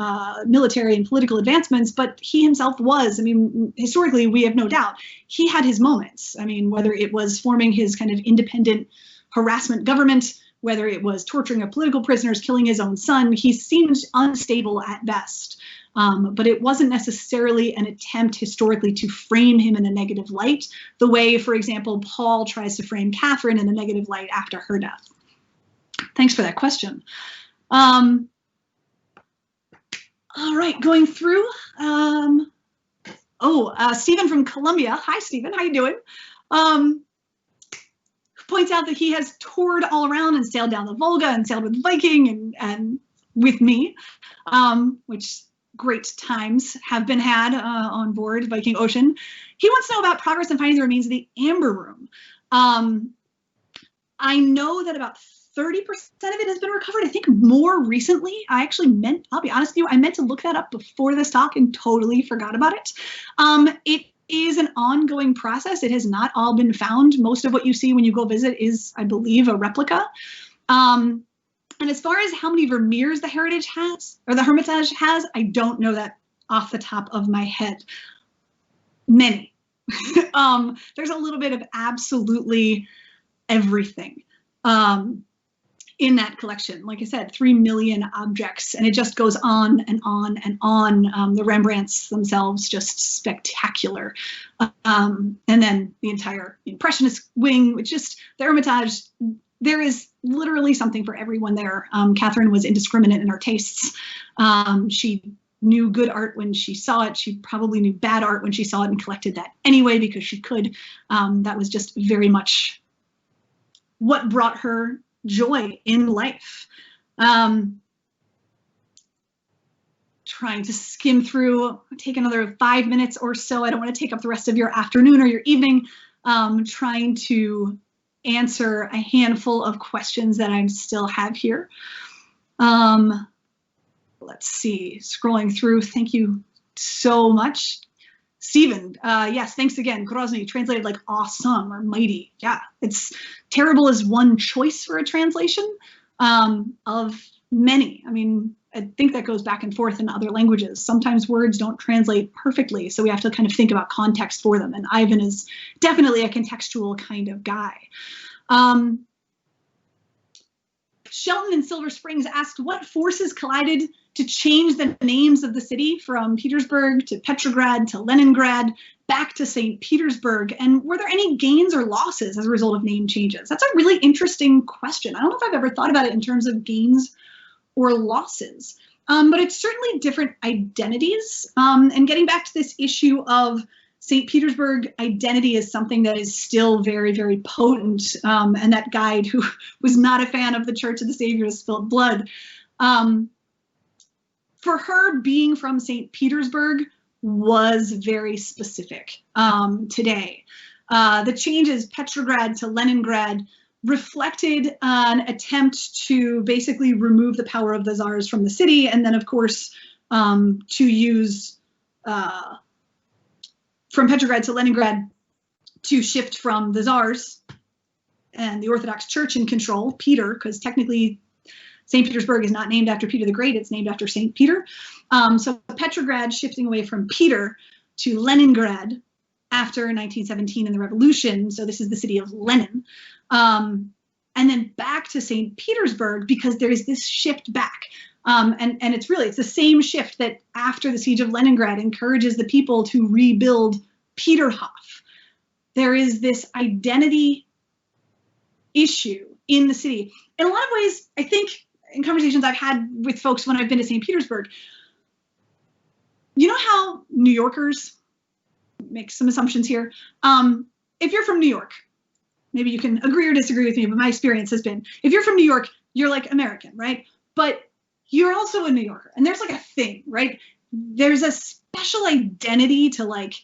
military and political advancements, but he himself was, I mean, historically, we have no doubt, he had his moments. I mean, whether it was forming his kind of independent harassment government, whether it was torturing of political prisoners, killing his own son, he seemed unstable at best. But it wasn't necessarily an attempt historically to frame him in a negative light, the way, for example, Paul tries to frame Catherine in a negative light after her death. Thanks for that question. All right, going through. Stephen from Colombia. Hi, Stephen. How you doing? Points out that he has toured all around and sailed down the Volga and sailed with Viking and with me, which great times have been had on board Viking Ocean. He wants to know about progress in finding the remains of the Amber Room. I know that about 30% of it has been recovered. I think more recently. I'll be honest with you, I meant to look that up before this talk and totally forgot about it. It is an ongoing process. It has not all been found. Most of what you see when you go visit is, I believe, a replica. And as far as how many Vermeers the Hermitage has, I don't know that off the top of my head. Many. There's a little bit of absolutely everything in that collection. Like I said, 3 million objects, and it just goes on and on and on. The Rembrandts themselves, just spectacular. And then the entire Impressionist wing, which just, the Hermitage, there is literally something for everyone there. Catherine was indiscriminate in her tastes. She knew good art when she saw it. She probably knew bad art when she saw it and collected that anyway because she could. That was just very much what brought her joy in life. Trying to skim through, take another 5 minutes or so. I don't want to take up the rest of your afternoon or your evening. Trying to answer a handful of questions that I still have here. Let's see, scrolling through. Thank you so much. Stephen, yes, thanks again. Grozny, translated like awesome or mighty. Yeah, it's terrible as one choice for a translation of many. I mean, I think that goes back and forth in other languages. Sometimes words don't translate perfectly, so we have to kind of think about context for them. And Ivan is definitely a contextual kind of guy. Shelton in Silver Springs asked, what forces collided to change the names of the city from Petersburg to Petrograd to Leningrad back to St. Petersburg? And were there any gains or losses as a result of name changes? That's a really interesting question. I don't know if I've ever thought about it in terms of gains or losses, but it's certainly different identities. And getting back to this issue of St. Petersburg identity is something that is still very, very potent. And that guide who was not a fan of the Church of the Savior of Spilled Blood, for her, being from St. Petersburg was very specific today. The changes, Petrograd to Leningrad, reflected an attempt to basically remove the power of the Tsars from the city, and then, of course, to use from Petrograd to Leningrad to shift from the Tsars and the Orthodox Church in control, Peter, because technically St. Petersburg is not named after Peter the Great, it's named after St. Peter. So Petrograd shifting away from Peter to Leningrad after 1917 and the revolution. So this is the city of Lenin. And then back to St. Petersburg because there is this shift back. And it's the same shift that after the siege of Leningrad encourages the people to rebuild Peterhof. There is this identity issue in the city. In a lot of ways, I think in conversations I've had with folks when I've been to St. Petersburg, you know how New Yorkers, make some assumptions here. If you're from New York, maybe you can agree or disagree with me, but my experience has been, if you're from New York, you're like American, right? But you're also a New Yorker, and there's like a thing, right? There's a special identity to like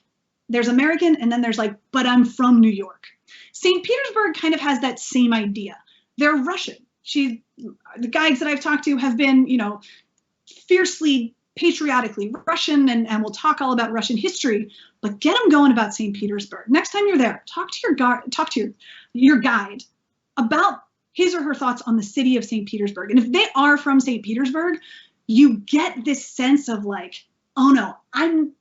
there's American, and then there's like, but I'm from New York. St. Petersburg kind of has that same idea. They're Russian. The guides that I've talked to have been, you know, fiercely patriotically Russian, and we'll talk all about Russian history, but get them going about St. Petersburg. Next time you're there, talk to your guide about his or her thoughts on the city of St. Petersburg. And if they are from St. Petersburg, you get this sense of like, oh no, I'm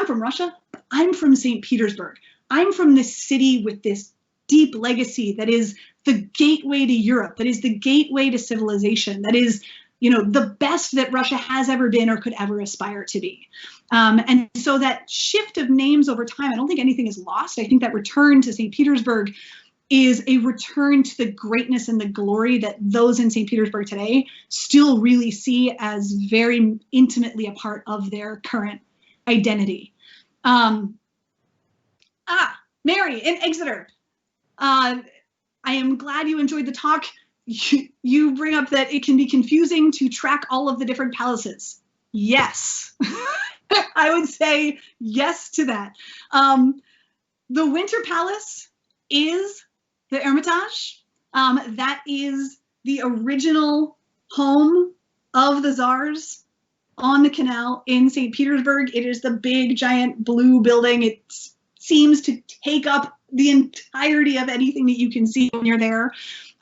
from Russia, but I'm from St. Petersburg. I'm from this city with this deep legacy that is the gateway to Europe, that is the gateway to civilization, that is, you know, the best that Russia has ever been or could ever aspire to be. And so that shift of names over time, I don't think anything is lost. I think that return to St. Petersburg is a return to the greatness and the glory that those in St. Petersburg today still really see as very intimately a part of their current identity. Mary in Exeter. I am glad you enjoyed the talk. You bring up that it can be confusing to track all of the different palaces. Yes, I would say yes to that. The Winter Palace is the Hermitage. That is the original home of the Tsars on the canal in St. Petersburg. It is the big, giant blue building. It seems to take up the entirety of anything that you can see when you're there.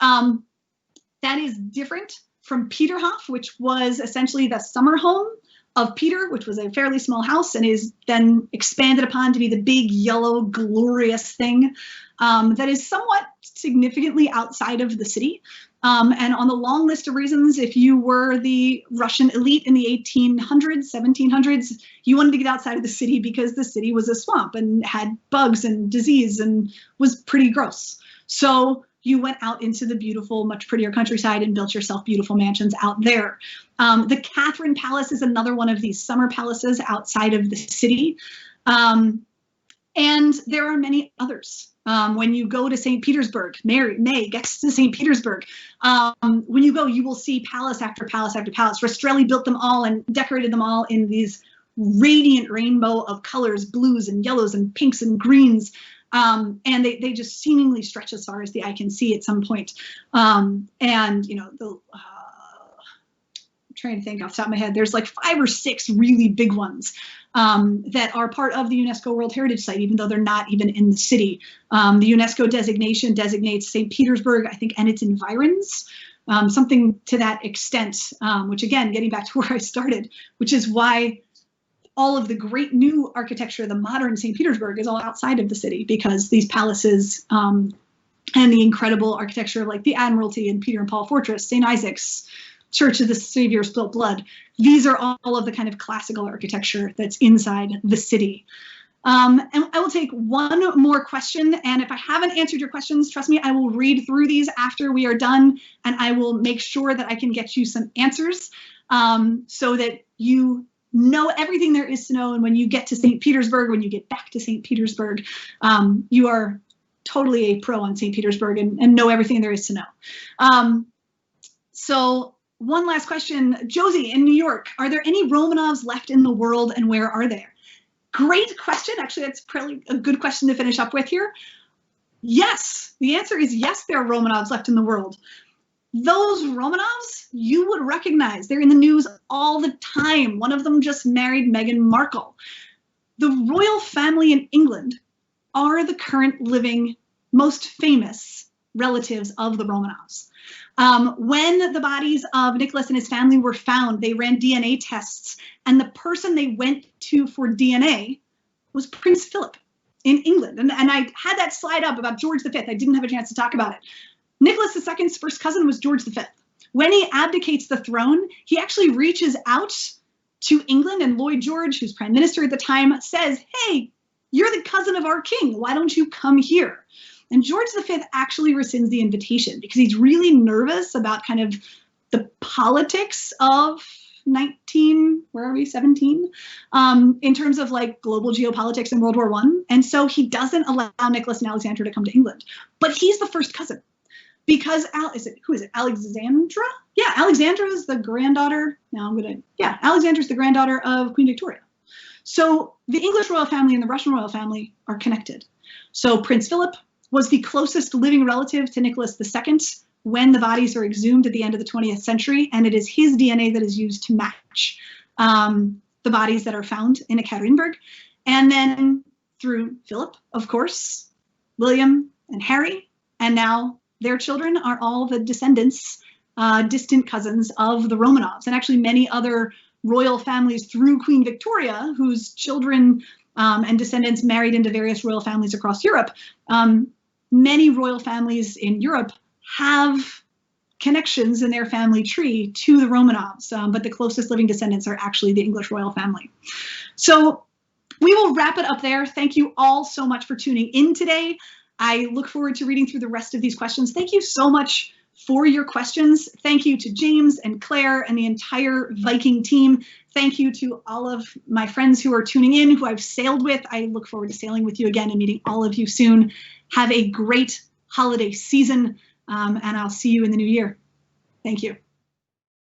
That is different from Peterhof, which was essentially the summer home of Peter, which was a fairly small house and is then expanded upon to be the big, yellow, glorious thing that is somewhat significantly outside of the city. And on the long list of reasons, if you were the Russian elite in the 1800s, 1700s, you wanted to get outside of the city because the city was a swamp and had bugs and disease and was pretty gross. So you went out into the beautiful, much prettier countryside and built yourself beautiful mansions out there. The Catherine Palace is another one of these summer palaces outside of the city. And there are many others. When you go to St. Petersburg, May gets to St. Petersburg. When you go, you will see palace after palace after palace. Rastrelli built them all and decorated them all in these radiant rainbow of colors, blues and yellows and pinks and greens. And they just seemingly stretch as far as the eye can see at some point. And, you know, I'm trying to think off the top of my head, there's like 5 or 6 really big ones that are part of the UNESCO World Heritage Site, even though they're not even in the city. The UNESCO designation designates St. Petersburg, I think, and its environs, something to that extent, which again, getting back to where I started, which is why all of the great new architecture, the modern St. Petersburg, is all outside of the city, because these palaces and the incredible architecture of like the Admiralty and Peter and Paul Fortress, St. Isaac's Church of the Savior Spilt Blood, these are all of the kind of classical architecture that's inside the city. And I will take one more question, and if I haven't answered your questions, trust me, I will read through these after we are done, and I will make sure that I can get you some answers so that you know everything there is to know. And when you get to St. Petersburg, when you get back to St. Petersburg, you are totally a pro on St. Petersburg and know everything there is to know. So one last question, Josie in New York, are there any Romanovs left in the world, and where are they? Great question. Actually, that's probably a good question to finish up with here. Yes, the answer is yes, there are Romanovs left in the world. Those Romanovs you would recognize. They're in the news all the time. One of them just married Meghan Markle. The royal family in England are the current living most famous relatives of the Romanovs. When the bodies of Nicholas and his family were found, they ran DNA tests, and the person they went to for DNA was Prince Philip in England. And I had that slide up about George V. I didn't have a chance to talk about it. Nicholas II's first cousin was George V. When he abdicates the throne, he actually reaches out to England, and Lloyd George, who's prime minister at the time, says, hey, you're the cousin of our king. Why don't you come here? And George V actually rescinds the invitation because he's really nervous about kind of the politics of 17, in terms of like global geopolitics in World War I. And so he doesn't allow Nicholas and Alexandra to come to England. But he's the first cousin. Because who is it? Alexandra? Yeah, Alexandra is the granddaughter. Alexandra's the granddaughter of Queen Victoria. So the English royal family and the Russian royal family are connected. So Prince Philip was the closest living relative to Nicholas II when the bodies are exhumed at the end of the 20th century, and it is his DNA that is used to match the bodies that are found in Ekaterinburg. And then through Philip, of course, William and Harry, and now their children are all the descendants, distant cousins of the Romanovs, and actually many other royal families through Queen Victoria, whose children and descendants married into various royal families across Europe. Many royal families in Europe have connections in their family tree to the Romanovs, but the closest living descendants are actually the English royal family. So we will wrap it up there. Thank you all so much for tuning in today. I look forward to reading through the rest of these questions. Thank you so much for your questions. Thank you to James and Claire and the entire Viking team. Thank you to all of my friends who are tuning in, who I've sailed with. I look forward to sailing with you again and meeting all of you soon. Have a great holiday season, and I'll see you in the new year. Thank you.